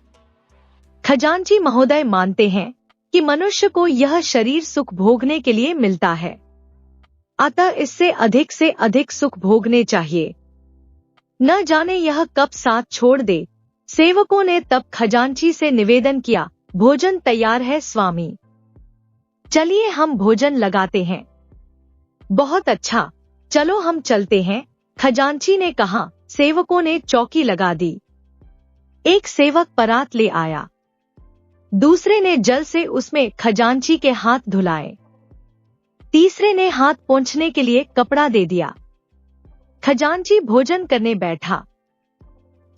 खजांची महोदय मानते हैं कि मनुष्य को यह शरीर सुख भोगने के लिए मिलता है, अतः इससे अधिक सुख भोगने चाहिए। न जाने यह कब साथ छोड़ दे। सेवकों ने तब खजांची से निवेदन किया, भोजन तैयार है स्वामी, चलिए हम भोजन लगाते हैं। बहुत अच्छा, चलो हम चलते हैं, खजांची ने कहा। सेवकों ने चौकी लगा दी। एक सेवक परात ले आया, दूसरे ने जल से उसमें खजांची के हाथ धुलाए, तीसरे ने हाथ पोंछने के लिए कपड़ा दे दिया। खजांची भोजन करने बैठा।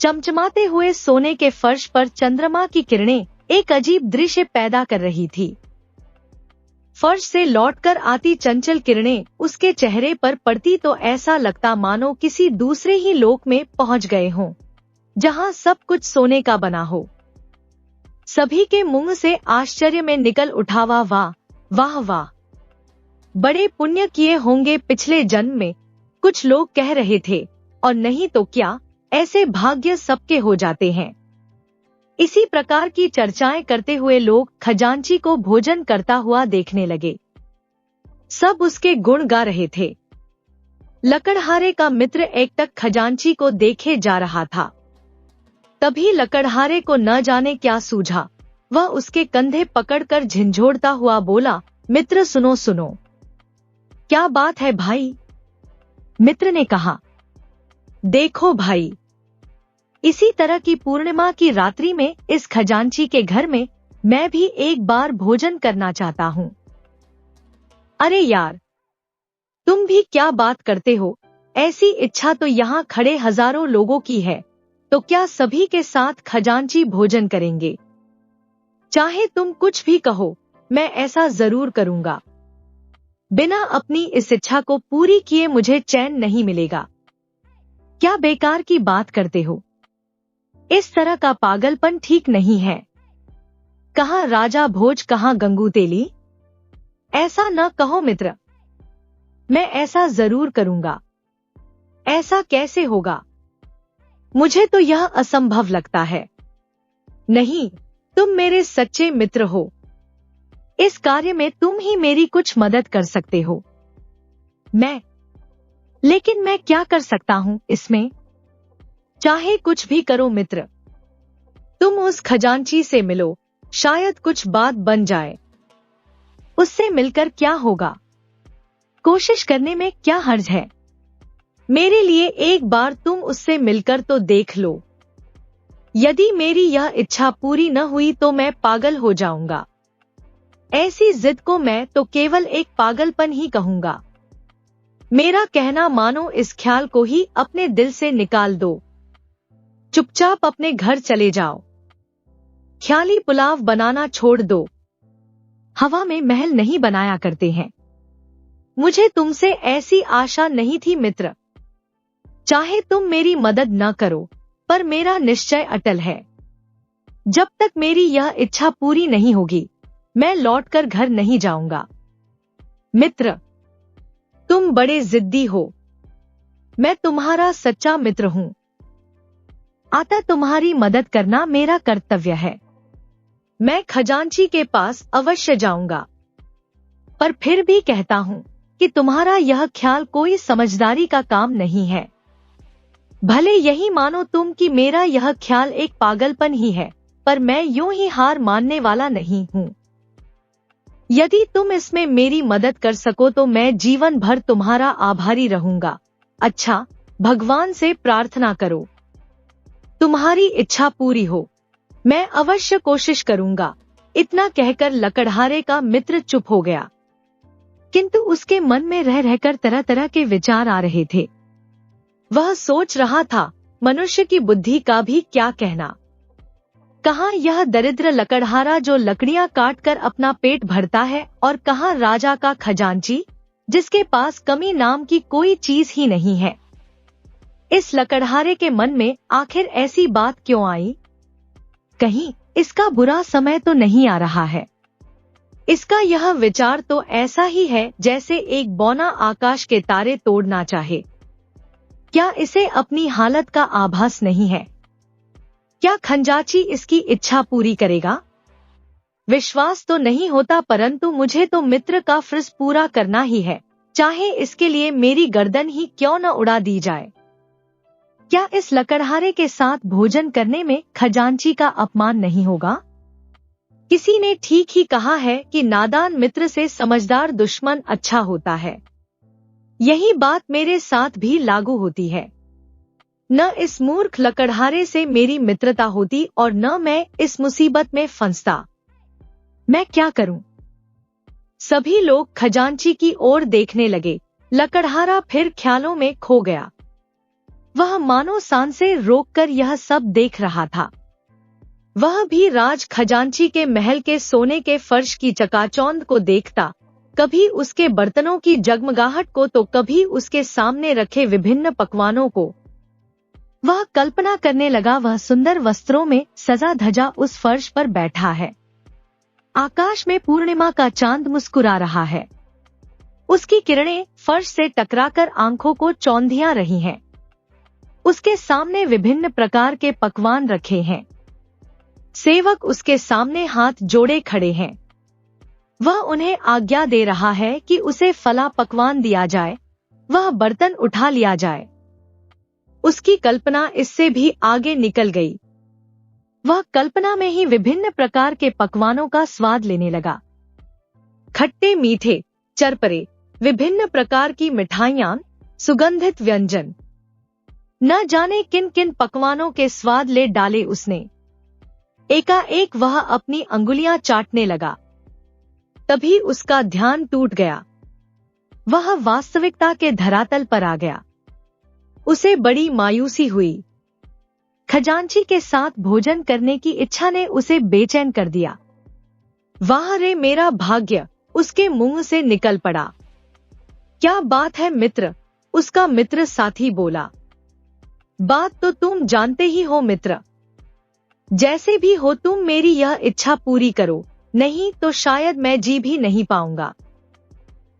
चमचमाते हुए सोने के फर्श पर चंद्रमा की किरणें एक अजीब दृश्य पैदा कर रही थी। फर्श से लौटकर आती चंचल किरणें उसके चेहरे पर पड़ती तो ऐसा लगता मानो किसी दूसरे ही लोक में पहुंच गए हों, जहां सब कुछ सोने का बना हो। सभी के मुंह से आश्चर्य में निकल उठा, वाह वाह वाह वाह, बड़े पुण्य किए होंगे पिछले जन्म में, कुछ लोग कह रहे थे। और नहीं तो क्या, ऐसे भाग्य सबके हो जाते हैं। इसी प्रकार की चर्चाएं करते हुए लोग खजांची को भोजन करता हुआ देखने लगे। सब उसके गुण गा रहे थे। लकड़हारे का मित्र एकटक खजांची को देखे जा रहा था। तभी लकड़हारे को न जाने क्या सूझा। वह उसके कंधे पकड़कर झिंझोड़ता हुआ बोला, मित्र सुनो सुनो। क्या बात है भाई? मित्र ने कहा, देखो भाई, इसी तरह की पूर्णिमा की रात्रि में इस खजांची के घर में मैं भी एक बार भोजन करना चाहता हूँ। अरे यार, तुम भी क्या बात करते हो? ऐसी इच्छा तो यहाँ खड़े हजारों लोगों की है, तो क्या सभी के साथ खजांची भोजन करेंगे? चाहे तुम कुछ भी कहो, मैं ऐसा जरूर करूँगा। बिना अपनी इस इच्छा को पूरी किए मुझे चैन नहीं मिलेगा। क्या बेकार की बात करते हो? इस तरह का पागलपन ठीक नहीं है। कहाँ राजा भोज, कहाँ गंगू तेली? ऐसा न कहो मित्र, मैं ऐसा जरूर करूंगा। ऐसा कैसे होगा? मुझे तो यह असंभव लगता है। नहीं, तुम मेरे सच्चे मित्र हो। इस कार्य में तुम ही मेरी कुछ मदद कर सकते हो। मैं लेकिन मैं क्या कर सकता हूँ इसमें? चाहे कुछ भी करो मित्र, तुम उस खजांची से मिलो, शायद कुछ बात बन जाए। उससे मिलकर क्या होगा? कोशिश करने में क्या हर्ज है? मेरे लिए एक बार तुम उससे मिलकर तो देख लो। यदि मेरी यह इच्छा पूरी न हुई तो मैं पागल हो जाऊंगा। ऐसी जिद को मैं तो केवल एक पागलपन ही कहूंगा। मेरा कहना मानो, इस ख्याल को ही अपने दिल से निकाल दो। चुपचाप अपने घर चले जाओ। ख्याली पुलाव बनाना छोड़ दो। हवा में महल नहीं बनाया करते हैं। मुझे तुमसे ऐसी आशा नहीं थी मित्र। चाहे तुम मेरी मदद न करो, पर मेरा निश्चय अटल है। जब तक मेरी यह इच्छा पूरी नहीं होगी, मैं लौटकर घर नहीं जाऊंगा। मित्र, तुम बड़े जिद्दी हो। मैं तुम्हारा सच्चा मित्र हूं। अतः तुम्हारी मदद करना मेरा कर्तव्य है। मैं खजांची के पास अवश्य जाऊंगा। पर फिर भी कहता हूं कि तुम्हारा यह ख्याल कोई समझदारी का काम नहीं है। भले यही मानो तुम कि मेरा यह ख्याल एक पागलपन ही है, पर मैं यूं ही हार मानने वाला नहीं हूं। यदि तुम इसमें मेरी मदद कर सको तो मैं जीवन भर तुम्हारा आभारी रहूंगा। अच्छा, भगवान से प्रार्थना करो, तुम्हारी इच्छा पूरी हो। मैं अवश्य कोशिश करूंगा। इतना कहकर लकड़हारे का मित्र चुप हो गया। किंतु उसके मन में रह रहकर तरह तरह के विचार आ रहे थे। वह सोच रहा था, मनुष्य की बुद्धि का भी क्या कहना। कहाँ यह दरिद्र लकड़हारा जो लकड़ियां काट कर अपना पेट भरता है, और कहाँ राजा का खजांची जिसके पास कमी नाम की कोई चीज ही नहीं है। इस लकड़हारे के मन में आखिर ऐसी बात क्यों आई? कहीं इसका बुरा समय तो नहीं आ रहा है। इसका यह विचार तो ऐसा ही है जैसे एक बौना आकाश के तारे तोड़ना चाहे। क्या इसे अपनी हालत का आभास नहीं है? क्या खजांची इसकी इच्छा पूरी करेगा? विश्वास तो नहीं होता, परंतु मुझे तो मित्र का फर्ज पूरा करना ही है, चाहे इसके लिए मेरी गर्दन ही क्यों न उड़ा दी जाए। क्या इस लकड़हारे के साथ भोजन करने में खजांची का अपमान नहीं होगा? किसी ने ठीक ही कहा है कि नादान मित्र से समझदार दुश्मन अच्छा होता है। यही बात मेरे साथ भी लागू होती है। न इस मूर्ख लकड़हारे से मेरी मित्रता होती और न मैं इस मुसीबत में फंसता। मैं क्या करूं? सभी लोग खजांची की ओर देखने लगे। लकड़हारा फिर ख्यालों में खो गया। वह मानो सांसें रोककर यह सब देख रहा था। वह भी राज खजांची के महल के सोने के फर्श की चकाचौंध को देखता, कभी उसके बर्तनों की जगमगाहट को तो कभी उसके सामने रखे विभिन्न पकवानों को। वह कल्पना करने लगा, वह सुंदर वस्त्रों में सजा धजा उस फर्श पर बैठा है। आकाश में पूर्णिमा का चांद मुस्कुरा रहा है। उसकी किरणें फर्श से टकराकर आंखों को चौंधिया रही हैं। उसके सामने विभिन्न प्रकार के पकवान रखे हैं। सेवक उसके सामने हाथ जोड़े खड़े हैं। वह उन्हें आज्ञा दे रहा है कि उसे फला पकवान दिया जाए, वह बर्तन उठा लिया जाए। उसकी कल्पना इससे भी आगे निकल गई। वह कल्पना में ही विभिन्न प्रकार के पकवानों का स्वाद लेने लगा। खट्टे मीठे, चरपरे, विभिन्न प्रकार की मिठाइयां, सुगंधित व्यंजन, न जाने किन किन पकवानों के स्वाद ले डाले उसने। एकाएक वह अपनी अंगुलियां चाटने लगा। तभी उसका ध्यान टूट गया। वह वास्तविकता के धरातल पर आ गया। उसे बड़ी मायूसी हुई। खजांची के साथ भोजन करने की इच्छा ने उसे बेचैन कर दिया। वाह रे मेरा भाग्य, उसके मुंह से निकल पड़ा। क्या बात है मित्र, उसका मित्र साथी बोला। बात तो तुम जानते ही हो मित्र। जैसे भी हो तुम मेरी यह इच्छा पूरी करो, नहीं तो शायद मैं जी भी नहीं पाऊंगा।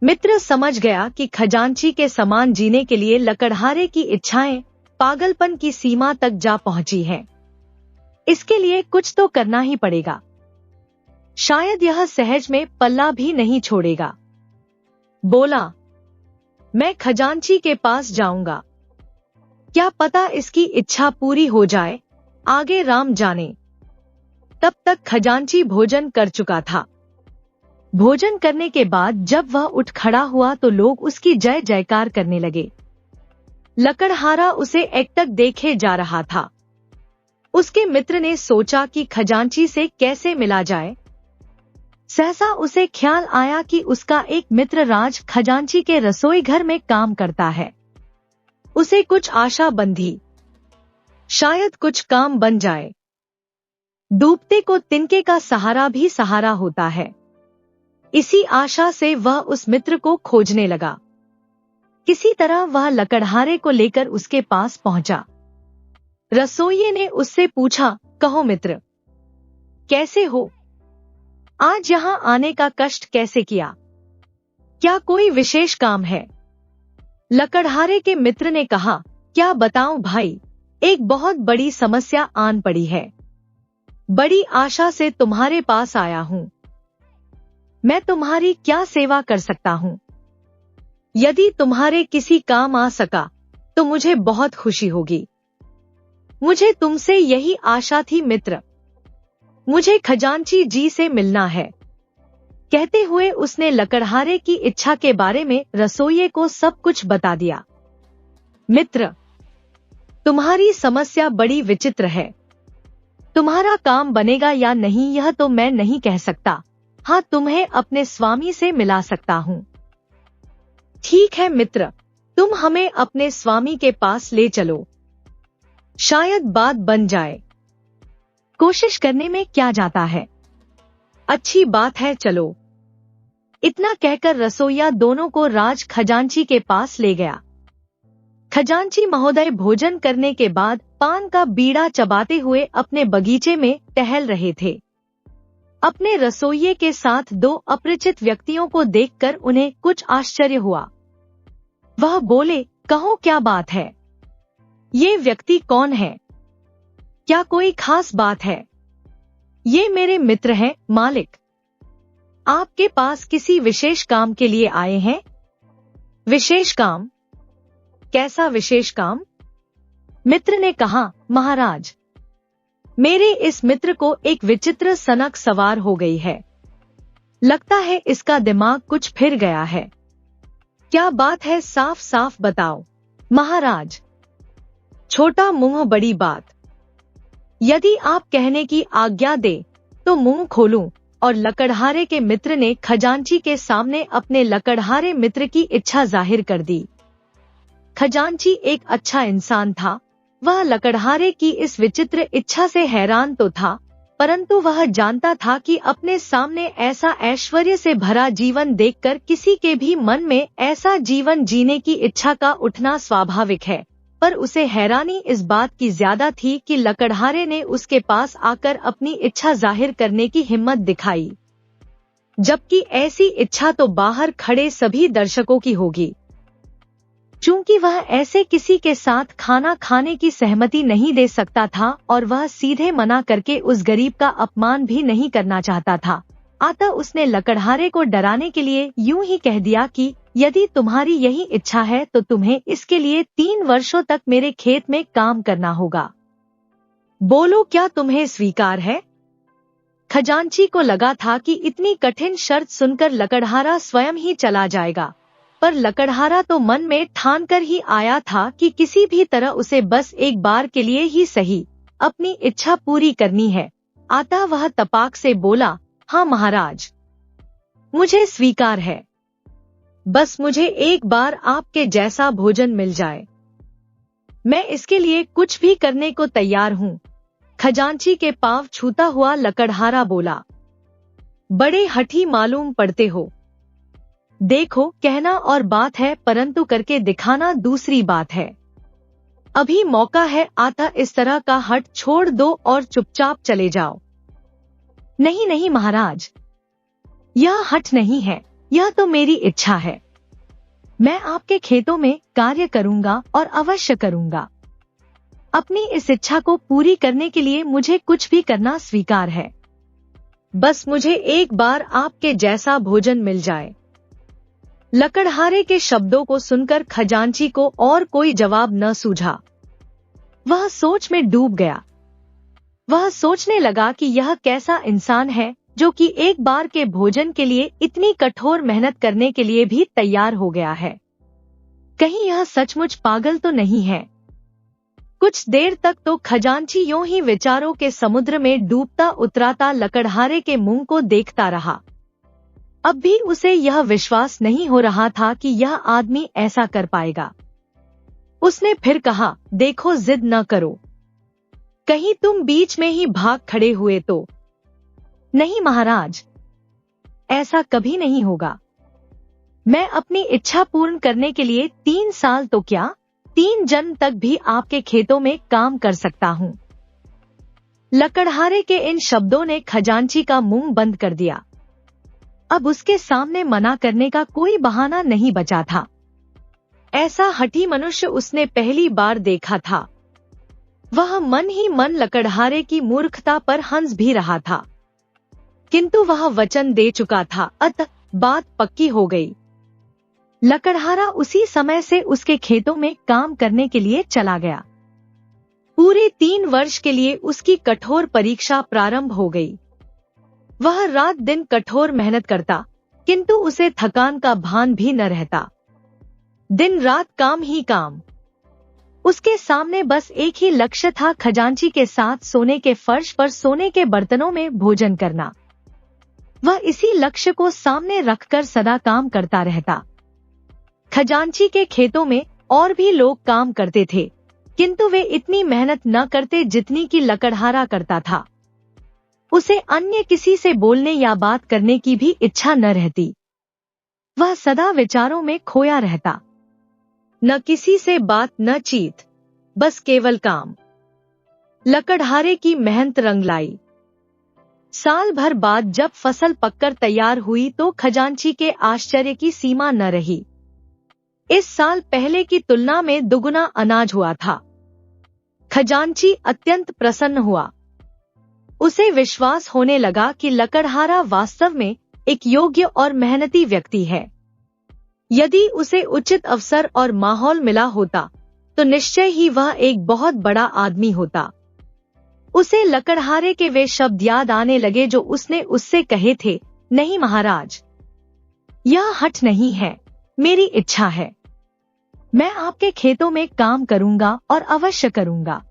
मित्र समझ गया कि खजांची के समान जीने के लिए लकड़हारे की इच्छाएं पागलपन की सीमा तक जा पहुंची हैं। इसके लिए कुछ तो करना ही पड़ेगा। शायद यह सहज में पल्ला भी नहीं छोड़ेगा। बोला, मैं खजांची के पास जाऊंगा, क्या पता इसकी इच्छा पूरी हो जाए, आगे राम जाने। तब तक खजांची भोजन कर चुका था। भोजन करने के बाद जब वह उठ खड़ा हुआ तो लोग उसकी जय जयकार करने लगे। लकड़हारा उसे एकटक देखे जा रहा था। उसके मित्र ने सोचा कि खजांची से कैसे मिला जाए। सहसा उसे ख्याल आया कि उसका एक मित्र राज खजांची के रसोई घर में काम करता है। उसे कुछ आशा बंधी, शायद कुछ काम बन जाए। डूबते को तिनके का सहारा भी सहारा होता है। इसी आशा से वह उस मित्र को खोजने लगा। किसी तरह वह लकड़हारे को लेकर उसके पास पहुंचा। रसोइये ने उससे पूछा, कहो मित्र, कैसे हो? आज यहाँ आने का कष्ट कैसे किया? क्या कोई विशेष काम है? लकड़हारे के मित्र ने कहा, क्या बताऊं भाई, एक बहुत बड़ी समस्या आन पड़ी है। बड़ी आशा से तुम्हारे पास आया हूं। मैं तुम्हारी क्या सेवा कर सकता हूं? यदि तुम्हारे किसी काम आ सका तो मुझे बहुत खुशी होगी। मुझे तुमसे यही आशा थी मित्र। मुझे खजांची जी से मिलना है। कहते हुए उसने लकड़हारे की इच्छा के बारे में रसोइये को सब कुछ बता दिया। मित्र, तुम्हारी समस्या बड़ी विचित्र है। तुम्हारा काम बनेगा या नहीं यह तो मैं नहीं कह सकता। हाँ, तुम्हें अपने स्वामी से मिला सकता हूँ। ठीक है मित्र, तुम हमें अपने स्वामी के पास ले चलो, शायद बात बन जाए। कोशिश करने में क्या जाता है, अच्छी बात है, चलो। इतना कहकर रसोइया दोनों को राज खजांची के पास ले गया। खजांची महोदय भोजन करने के बाद पान का बीड़ा चबाते हुए अपने बगीचे में टहल रहे थे। अपने रसोइये के साथ दो अपरिचित व्यक्तियों को देखकर उन्हें कुछ आश्चर्य हुआ। वह बोले, कहो क्या बात है? ये व्यक्ति कौन है? क्या कोई खास बात है? ये मेरे मित्र हैं मालिक। आपके पास किसी विशेष काम के लिए आए हैं? विशेष काम? कैसा विशेष काम? मित्र ने कहा, महाराज, मेरे इस मित्र को एक विचित्र सनक सवार हो गई है। लगता है इसका दिमाग कुछ फिर गया है। क्या बात है, साफ साफ बताओ। महाराज, छोटा मुंह बड़ी बात। यदि आप कहने की आज्ञा दे तो मुंह खोलूं। और लकड़हारे के मित्र ने खजांची के सामने अपने लकड़हारे मित्र की इच्छा जाहिर कर दी। खजांची एक अच्छा इंसान था। वह लकड़हारे की इस विचित्र इच्छा से हैरान तो था, परंतु वह जानता था कि अपने सामने ऐसा ऐश्वर्य से भरा जीवन देखकर किसी के भी मन में ऐसा जीवन जीने की इच्छा का उठना स्वाभाविक है। पर उसे हैरानी इस बात की ज्यादा थी कि लकड़हारे ने उसके पास आकर अपनी इच्छा जाहिर करने की हिम्मत दिखाई, जबकि ऐसी इच्छा तो बाहर खड़े सभी दर्शकों की होगी। चूंकि वह ऐसे किसी के साथ खाना खाने की सहमति नहीं दे सकता था और वह सीधे मना करके उस गरीब का अपमान भी नहीं करना चाहता था, अतः उसने लकड़हारे को डराने के लिए यूं ही कह दिया कि यदि तुम्हारी यही इच्छा है तो तुम्हें इसके लिए 3 वर्षों तक मेरे खेत में काम करना होगा। बोलो, क्या तुम्हें स्वीकार है? खजांची को लगा था कि इतनी कठिन शर्त सुनकर लकड़हारा स्वयं ही चला जाएगा, पर लकड़हारा तो मन में ठान कर ही आया था कि किसी भी तरह उसे बस एक बार के लिए ही सही अपनी इच्छा पूरी करनी है। अतः वह तपाक से बोला, हाँ महाराज, मुझे स्वीकार है। बस मुझे एक बार आपके जैसा भोजन मिल जाए, मैं इसके लिए कुछ भी करने को तैयार हूँ। खजांची के पांव छूता हुआ लकड़हारा बोला, बड़े हठी मालूम पड़ते हो। देखो, कहना और बात है, परंतु करके दिखाना दूसरी बात है। अभी मौका है, अतः इस तरह का हठ छोड़ दो और चुपचाप चले जाओ। नहीं नहीं महाराज, यह हठ नहीं है, यह तो मेरी इच्छा है। मैं आपके खेतों में कार्य करूंगा और अवश्य करूंगा। अपनी इस इच्छा को पूरी करने के लिए मुझे कुछ भी करना स्वीकार है। बस मुझे एक बार आपके जैसा भोजन मिल जाए। लकड़हारे के शब्दों को सुनकर खजांची को और कोई जवाब न सूझा। वह सोच में डूब गया। वह सोचने लगा कि यह कैसा इंसान है जो कि एक बार के भोजन के लिए इतनी कठोर मेहनत करने के लिए भी तैयार हो गया है। कहीं यह सचमुच पागल तो नहीं है। कुछ देर तक तो खजांची यूं ही विचारों के समुद्र में डूबता उतराता लकड़हारे के मुंह को देखता रहा। अब भी उसे यह विश्वास नहीं हो रहा था कि यह आदमी ऐसा कर पाएगा। उसने फिर कहा, देखो, जिद न करो, कहीं तुम बीच में ही भाग खड़े हुए तो। नहीं महाराज, ऐसा कभी नहीं होगा। मैं अपनी इच्छा पूर्ण करने के लिए 3 साल तो क्या, 3 जन्म तक भी आपके खेतों में काम कर सकता हूँ। लकड़हारे के इन शब्दों ने खजांची का मुंह बंद कर दिया। अब उसके सामने मना करने का कोई बहाना नहीं बचा था। ऐसा हठी मनुष्य उसने पहली बार देखा था। वह मन ही मन लकड़हारे की मूर्खता पर हंस भी रहा था, किंतु वह वचन दे चुका था, अतः बात पक्की हो गई। लकड़हारा उसी समय से उसके खेतों में काम करने के लिए चला गया। पूरे 3 वर्ष के लिए उसकी कठोर परीक्षा प्रारंभ हो गई। वह रात दिन कठोर मेहनत करता, किंतु उसे थकान का भान भी न रहता। दिन रात काम ही काम। उसके सामने बस एक ही लक्ष्य था, खजांची के साथ सोने के फर्श पर सोने के बर्तनों में भोजन करना। वह इसी लक्ष्य को सामने रखकर सदा काम करता रहता। खजांची के खेतों में और भी लोग काम करते थे, किंतु वे इतनी मेहनत न करते जितनी कि लकड़हारा करता था। उसे अन्य किसी से बोलने या बात करने की भी इच्छा न रहती। वह सदा विचारों में खोया रहता। न किसी से बात, न चीत, बस केवल काम। लकड़हारे की मेहनत रंग लाई। साल भर बाद जब फसल पककर तैयार हुई तो खजांची के आश्चर्य की सीमा न रही। इस साल पहले की तुलना में दुगुना अनाज हुआ था। खजांची अत्यंत प्रसन्न हुआ। उसे विश्वास होने लगा कि लकड़हारा वास्तव में एक योग्य और मेहनती व्यक्ति है। यदि उसे उचित अवसर और माहौल मिला होता तो निश्चय ही वह एक बहुत बड़ा आदमी होता। उसे लकड़हारे के वे शब्द याद आने लगे जो उसने उससे कहे थे, नहीं महाराज, यह हठ नहीं है, मेरी इच्छा है। मैं आपके खेतों में काम करूंगा और अवश्य करूंगा।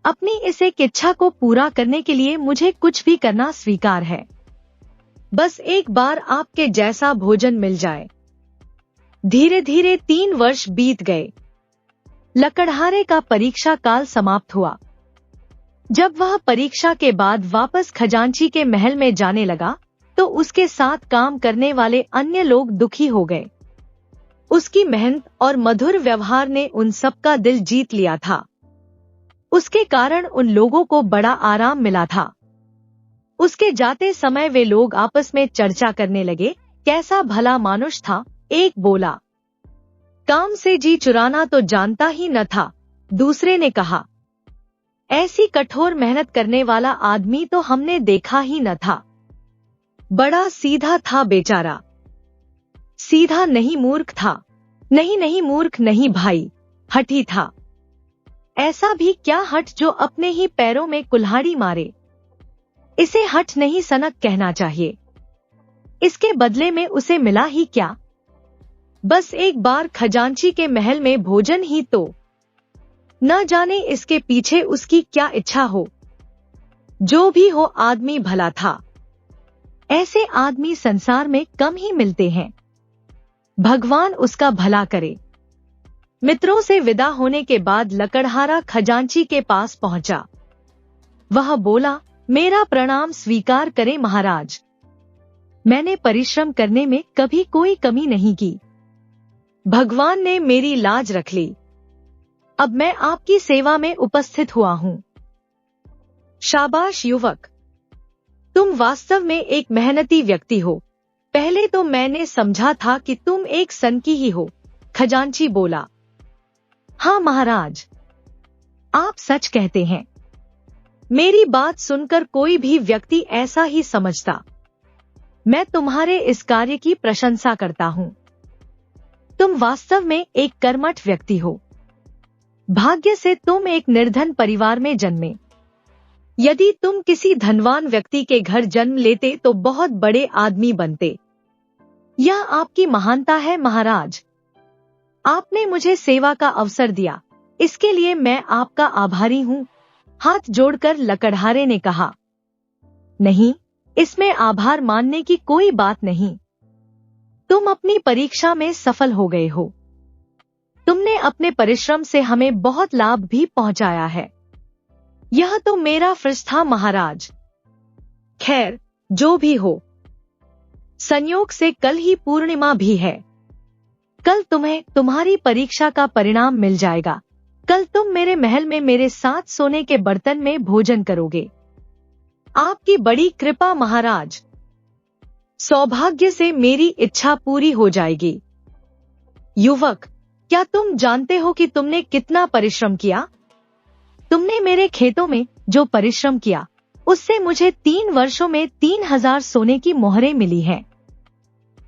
अपनी इस एक इच्छा को पूरा करने के लिए मुझे कुछ भी करना स्वीकार है। बस एक बार आपके जैसा भोजन मिल जाए। धीरे धीरे 3 वर्ष बीत गए। लकड़हारे का परीक्षा काल समाप्त हुआ। जब वह परीक्षा के बाद वापस खजांची के महल में जाने लगा तो उसके साथ काम करने वाले अन्य लोग दुखी हो गए। उसकी मेहनत और मधुर व्यवहार ने उन सबका दिल जीत लिया था। उसके कारण उन लोगों को बड़ा आराम मिला था। उसके जाते समय वे लोग आपस में चर्चा करने लगे, कैसा भला मानुष था। एक बोला, काम से जी चुराना तो जानता ही न था। दूसरे ने कहा, ऐसी कठोर मेहनत करने वाला आदमी तो हमने देखा ही न था। बड़ा सीधा था बेचारा। सीधा नहीं, मूर्ख था। नहीं नहीं, मूर्ख नहीं भाई, हठी था। ऐसा भी क्या हठ जो अपने ही पैरों में कुल्हाड़ी मारे। इसे हठ नहीं, सनक कहना चाहिए। इसके बदले में उसे मिला ही क्या? बस एक बार खजांची के महल में भोजन ही तो। न जाने इसके पीछे उसकी क्या इच्छा हो। जो भी हो, आदमी भला था। ऐसे आदमी संसार में कम ही मिलते हैं। भगवान उसका भला करे। मित्रों से विदा होने के बाद लकड़हारा खजांची के पास पहुंचा। वह बोला, मेरा प्रणाम स्वीकार करें महाराज। मैंने परिश्रम करने में कभी कोई कमी नहीं की। भगवान ने मेरी लाज रख ली। अब मैं आपकी सेवा में उपस्थित हुआ हूँ। शाबाश युवक, तुम वास्तव में एक मेहनती व्यक्ति हो। पहले तो मैंने समझा था कि तुम एक सनकी ही हो। खजांची बोला, हाँ महाराज, आप सच कहते हैं। मेरी बात सुनकर कोई भी व्यक्ति ऐसा ही समझता। मैं तुम्हारे इस कार्य की प्रशंसा करता हूँ। तुम वास्तव में एक कर्मठ व्यक्ति हो। भाग्य से तुम एक निर्धन परिवार में जन्मे। यदि तुम किसी धनवान व्यक्ति के घर जन्म लेते तो बहुत बड़े आदमी बनते। यह आपकी महानता है महाराज। आपने मुझे सेवा का अवसर दिया, इसके लिए मैं आपका आभारी हूँ। हाथ जोड़कर लकड़हारे ने कहा। नहीं, इसमें आभार मानने की कोई बात नहीं। तुम अपनी परीक्षा में सफल हो गए हो। तुमने अपने परिश्रम से हमें बहुत लाभ भी पहुंचाया है। यह तो मेरा फर्ज था महाराज। खैर, जो भी हो, संयोग से कल ही पूर्णिमा भी है। कल तुम्हें तुम्हारी परीक्षा का परिणाम मिल जाएगा। कल तुम मेरे महल में मेरे साथ सोने के बर्तन में भोजन करोगे। आपकी बड़ी कृपा महाराज। सौभाग्य से मेरी इच्छा पूरी हो जाएगी। युवक, क्या तुम जानते हो कि तुमने कितना परिश्रम किया? तुमने मेरे खेतों में जो परिश्रम किया, उससे मुझे 3 वर्षों में 3000 सोने की मोहरें मिली हैं।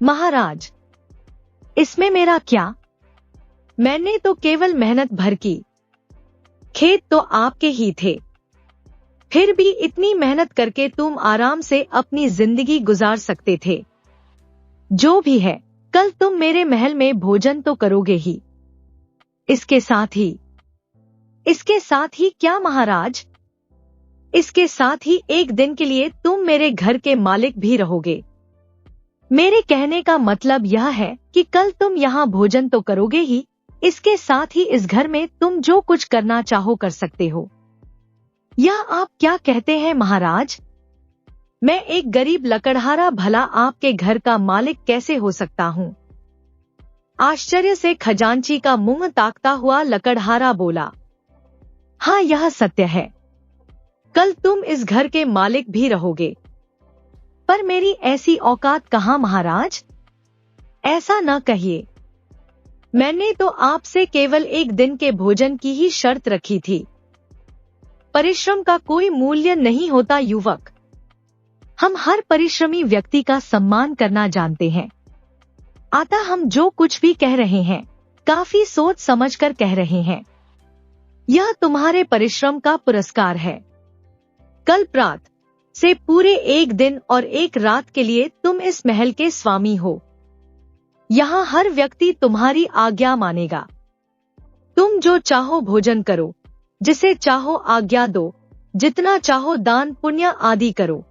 महाराज, इसमें मेरा क्या? मैंने तो केवल मेहनत भर की। खेत तो आपके ही थे। फिर भी इतनी मेहनत करके तुम आराम से अपनी जिंदगी गुजार सकते थे। जो भी है, कल तुम मेरे महल में भोजन तो करोगे ही। इसके साथ ही क्या महाराज? इसके साथ ही एक दिन के लिए तुम मेरे घर के मालिक भी रहोगे। मेरे कहने का मतलब यह है कि कल तुम यहाँ भोजन तो करोगे ही, इसके साथ ही इस घर में तुम जो कुछ करना चाहो कर सकते हो। यह आप क्या कहते हैं महाराज? मैं एक गरीब लकड़हारा भला आपके घर का मालिक कैसे हो सकता हूँ? आश्चर्य से खजांची का मुंह ताकता हुआ लकड़हारा बोला। हाँ, यह सत्य है। कल तुम इस घर के मालिक भी रहोगे। पर मेरी ऐसी औकात कहाँ महाराज? ऐसा न कहिए। मैंने तो आपसे केवल एक दिन के भोजन की ही शर्त रखी थी। परिश्रम का कोई मूल्य नहीं होता युवक। हम हर परिश्रमी व्यक्ति का सम्मान करना जानते हैं। अतः हम जो कुछ भी कह रहे हैं, काफी सोच समझकर कह रहे हैं। यह तुम्हारे परिश्रम का पुरस्कार है। कल प्रातः से पूरे एक दिन और एक रात के लिए तुम इस महल के स्वामी हो। यहाँ हर व्यक्ति तुम्हारी आज्ञा मानेगा। तुम जो चाहो भोजन करो, जिसे चाहो आज्ञा दो, जितना चाहो दान पुण्य आदि करो।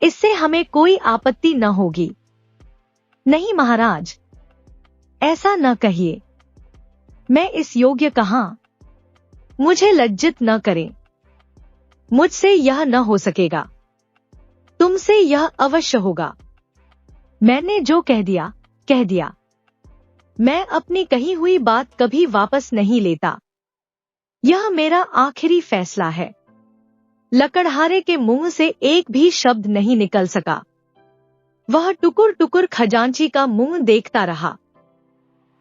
इससे हमें कोई आपत्ति न होगी। नहीं महाराज, ऐसा न कहिए। मैं इस योग्य कहाँ? मुझे लज्जित न करें। मुझसे यह न हो सकेगा। तुमसे यह अवश्य होगा। मैंने जो कह दिया, कह दिया। मैं अपनी कही हुई बात कभी वापस नहीं लेता। यह मेरा आखिरी फैसला है। लकड़हारे के मुंह से एक भी शब्द नहीं निकल सका। वह टुकुर टुकुर खजांची का मुंह देखता रहा।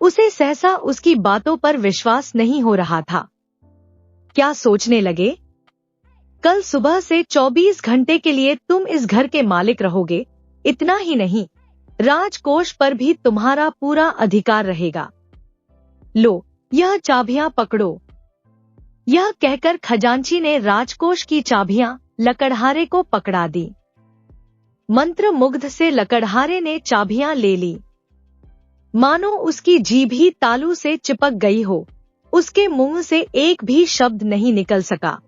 उसे सहसा उसकी बातों पर विश्वास नहीं हो रहा था। क्या सोचने लगे? कल सुबह से 24 घंटे के लिए तुम इस घर के मालिक रहोगे। इतना ही नहीं, राजकोष पर भी तुम्हारा पूरा अधिकार रहेगा। लो, यह चाबियां पकड़ो। यह कहकर खजांची ने राजकोष की चाबियां लकड़हारे को पकड़ा दी। मंत्र मुग्ध से लकड़हारे ने चाबियां ले ली। मानो उसकी जीभ ही तालू से चिपक गई हो। उसके मुंह से एक भी शब्द नहीं निकल सका।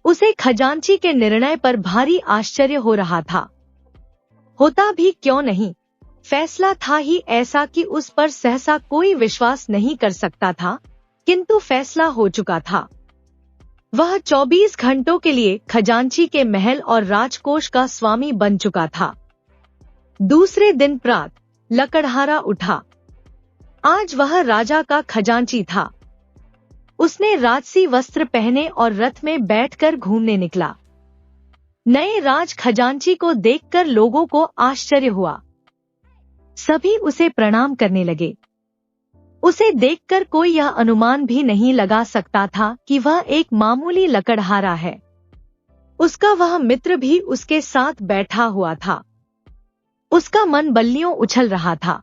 उसे खजांची के निर्णय पर भारी आश्चर्य हो रहा था। होता भी क्यों नहीं, फैसला था ही ऐसा कि उस पर सहसा कोई विश्वास नहीं कर सकता था, किंतु फैसला हो चुका था। वह 24 घंटों के लिए खजांची के महल और राजकोष का स्वामी बन चुका था। दूसरे दिन प्रातः लकड़हारा उठा। आज वह राजा का खजांची था। उसने राजसी वस्त्र पहने और रथ में बैठकर घूमने निकला। नए राज खजांची को देखकर लोगों को आश्चर्य हुआ। सभी उसे प्रणाम करने लगे। उसे देखकर कोई यह अनुमान भी नहीं लगा सकता था कि वह एक मामूली लकड़हारा है। उसका वह मित्र भी उसके साथ बैठा हुआ था। उसका मन बल्लियों उछल रहा था।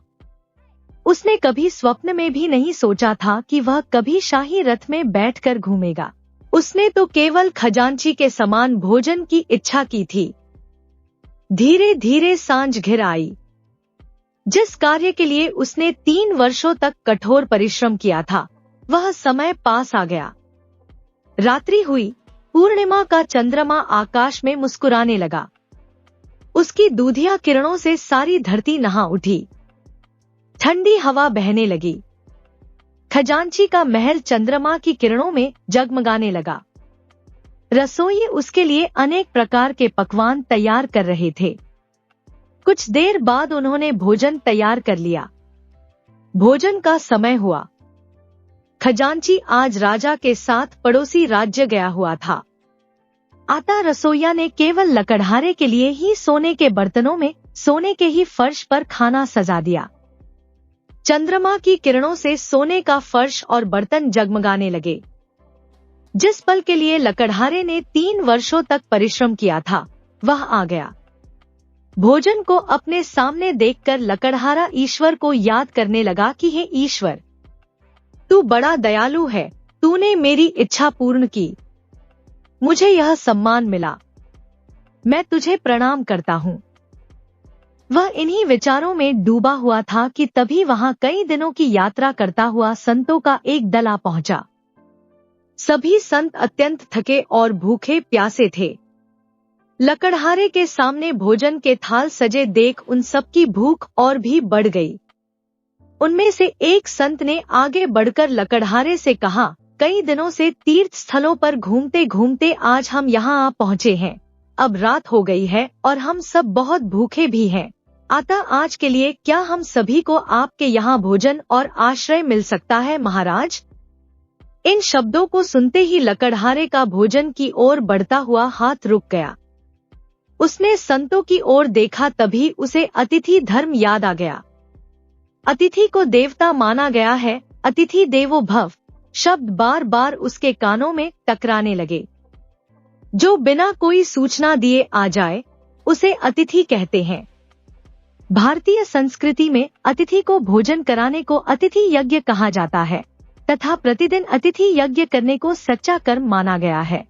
उसने कभी स्वप्न में भी नहीं सोचा था कि वह कभी शाही रथ में बैठकर घूमेगा। उसने तो केवल खजांची के समान भोजन की इच्छा की थी। धीरे धीरे सांझ घिर आई। जिस कार्य के लिए उसने 3 वर्षों तक कठोर परिश्रम किया था, वह समय पास आ गया। रात्रि हुई। पूर्णिमा का चंद्रमा आकाश में मुस्कुराने लगा। उसकी दूधिया किरणों से सारी धरती नहा उठी। ठंडी हवा बहने लगी। खजांची का महल चंद्रमा की किरणों में जगमगाने लगा। रसोई उसके लिए अनेक प्रकार के पकवान तैयार कर रहे थे। कुछ देर बाद उन्होंने भोजन तैयार कर लिया। भोजन का समय हुआ। खजांची आज राजा के साथ पड़ोसी राज्य गया हुआ था। आता रसोइया ने केवल लकड़हारे के लिए ही सोने के बर्तनों में सोने के ही फर्श पर खाना सजा दिया। चंद्रमा की किरणों से सोने का फर्श और बर्तन जगमगाने लगे। जिस पल के लिए लकड़हारे ने 3 वर्षों तक परिश्रम किया था, वह आ गया। भोजन को अपने सामने देखकर लकड़हारा ईश्वर को याद करने लगा कि हे ईश्वर, तू बड़ा दयालु है, तूने मेरी इच्छा पूर्ण की, मुझे यह सम्मान मिला, मैं तुझे प्रणाम करता हूँ। वह इन्हीं विचारों में डूबा हुआ था कि तभी वहां कई दिनों की यात्रा करता हुआ संतों का एक दल आ पहुंचा। सभी संत अत्यंत थके और भूखे प्यासे थे। लकड़हारे के सामने भोजन के थाल सजे देख उन सबकी भूख और भी बढ़ गई। उनमें से एक संत ने आगे बढ़कर लकड़हारे से कहा, कई दिनों से तीर्थ स्थलों पर घूमते घूमते आज हम यहाँ आ पहुँचे हैं। अब रात हो गई है और हम सब बहुत भूखे भी हैं। अतः आज के लिए क्या हम सभी को आपके यहाँ भोजन और आश्रय मिल सकता है महाराज? इन शब्दों को सुनते ही लकड़हारे का भोजन की ओर बढ़ता हुआ हाथ रुक गया। उसने संतों की ओर देखा, तभी उसे अतिथि धर्म याद आ गया। अतिथि को देवता माना गया है, अतिथि देवो भव शब्द बार बार उसके कानों में टकराने लगे। जो बिना कोई सूचना दिए आ जाए, उसे अतिथि कहते हैं। भारतीय संस्कृति में अतिथि को भोजन कराने को अतिथि यज्ञ कहा जाता है तथा प्रतिदिन अतिथि यज्ञ करने को सच्चा कर्म माना गया है।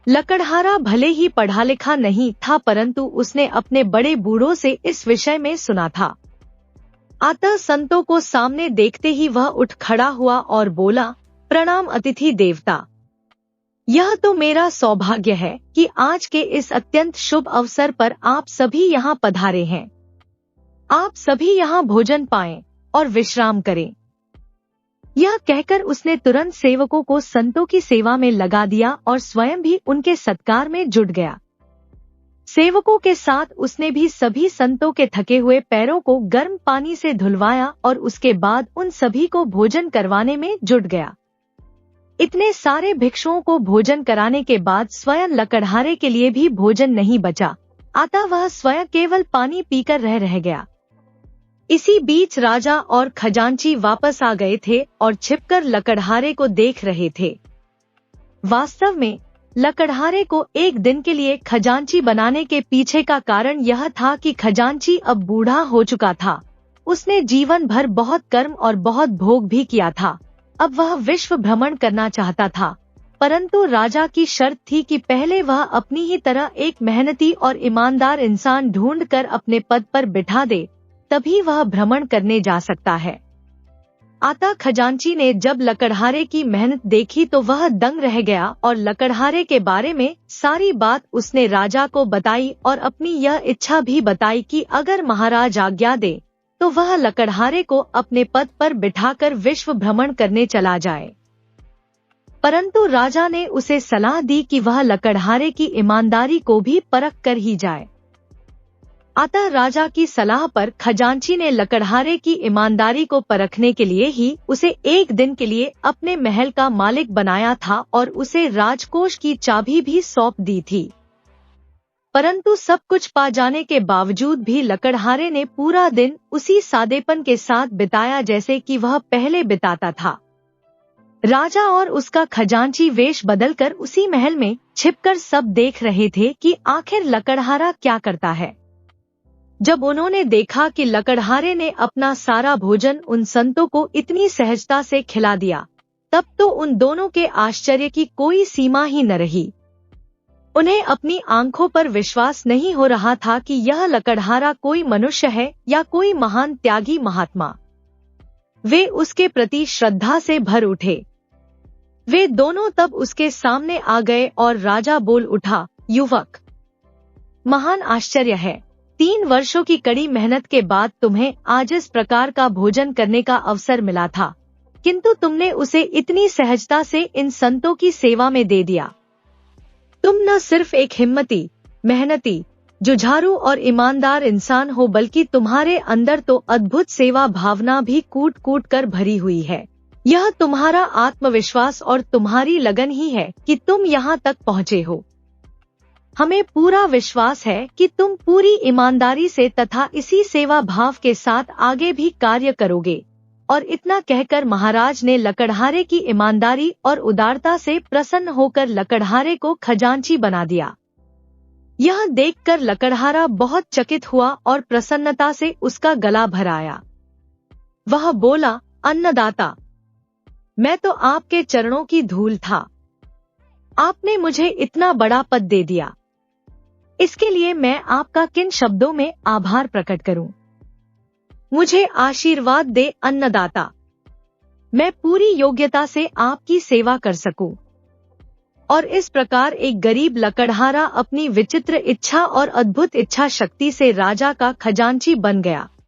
लकड़हारा भले ही पढ़ा लिखा नहीं था, परंतु उसने अपने बड़े बूढ़ों से इस विषय में सुना था। अतः संतों को सामने देखते ही वह उठ खड़ा हुआ और बोला, प्रणाम अतिथि देवता। यह तो मेरा सौभाग्य है कि आज के इस अत्यंत शुभ अवसर पर आप सभी यहाँ पधारे हैं। आप सभी यहाँ भोजन पाएं और विश्राम करें। यह कहकर उसने तुरंत सेवकों को संतों की सेवा में लगा दिया और स्वयं भी उनके सत्कार में जुट गया। सेवकों के साथ उसने भी सभी संतों के थके हुए पैरों को गर्म पानी से धुलवाया और उसके बाद उन सभी को भोजन करवाने में जुट गया। इतने सारे भिक्षुओं को भोजन कराने के बाद स्वयं लकड़हारे के लिए भी भोजन नहीं बचा, अतः वह स्वयं केवल पानी पीकर रह गया। इसी बीच राजा और खजांची वापस आ गए थे और छिपकर लकड़हारे को देख रहे थे। वास्तव में लकड़हारे को एक दिन के लिए खजांची बनाने के पीछे का कारण यह था कि खजांची अब बूढ़ा हो चुका था। उसने जीवन भर बहुत कर्म और बहुत भोग भी किया था। अब वह विश्व भ्रमण करना चाहता था, परंतु राजा की शर्त थी कि पहले वह अपनी ही तरह एक मेहनती और ईमानदार इंसान ढूंढकर अपने पद पर बिठा दे, तभी वह भ्रमण करने जा सकता है। आता खजांची ने जब लकड़हारे की मेहनत देखी तो वह दंग रह गया और लकड़हारे के बारे में सारी बात उसने राजा को बताई और अपनी यह इच्छा भी बताई कि अगर महाराज आज्ञा दे तो वह लकड़हारे को अपने पद पर बिठाकर विश्व भ्रमण करने चला जाए। परंतु राजा ने उसे सलाह दी कि वह लकड़हारे की ईमानदारी को भी परख कर ही जाए। अतः राजा की सलाह पर खजांची ने लकड़हारे की ईमानदारी को परखने के लिए ही उसे एक दिन के लिए अपने महल का मालिक बनाया था और उसे राजकोष की चाबी भी सौंप दी थी। परंतु सब कुछ पा जाने के बावजूद भी लकड़हारे ने पूरा दिन उसी सादेपन के साथ बिताया जैसे कि वह पहले बिताता था। राजा और उसका खजांची वेश बदलकर उसी महल में छिपकर सब देख रहे थे कि आखिर लकड़हारा क्या करता है। जब उन्होंने देखा कि लकड़हारे ने अपना सारा भोजन उन संतों को इतनी सहजता से खिला दिया, तब तो उन दोनों के आश्चर्य की कोई सीमा ही न रही। उन्हें अपनी आंखों पर विश्वास नहीं हो रहा था कि यह लकड़हारा कोई मनुष्य है या कोई महान त्यागी महात्मा। वे उसके प्रति श्रद्धा से भर उठे। वे दोनों तब उसके सामने आ गए और राजा बोल उठा, युवक, महान आश्चर्य है, 3 वर्षों की कड़ी मेहनत के बाद तुम्हें आज इस प्रकार का भोजन करने का अवसर मिला था, किंतु तुमने उसे इतनी सहजता से इन संतों की सेवा में दे दिया। तुम न सिर्फ एक हिम्मती, मेहनती, जुझारू और ईमानदार इंसान हो, बल्कि तुम्हारे अंदर तो अद्भुत सेवा भावना भी कूट कूट कर भरी हुई है। यह तुम्हारा आत्मविश्वास और तुम्हारी लगन ही है कि तुम यहाँ तक पहुँचे हो। हमें पूरा विश्वास है कि तुम पूरी ईमानदारी से तथा इसी सेवा भाव के साथ आगे भी कार्य करोगे। और इतना कहकर महाराज ने लकड़हारे की ईमानदारी और उदारता से प्रसन्न होकर लकड़हारे को खजांची बना दिया। यह देखकर लकड़हारा बहुत चकित हुआ और प्रसन्नता से उसका गला भर आया। वह बोला, अन्नदाता, मैं तो आपके चरणों की धूल था। आपने मुझे इतना बड़ा पद दे दिया। इसके लिए मैं आपका किन शब्दों में आभार प्रकट करूं? मुझे आशीर्वाद दे अन्नदाता, मैं पूरी योग्यता से आपकी सेवा कर सकूं। और इस प्रकार एक गरीब लकड़हारा अपनी विचित्र इच्छा और अद्भुत इच्छा शक्ति से राजा का खजांची बन गया।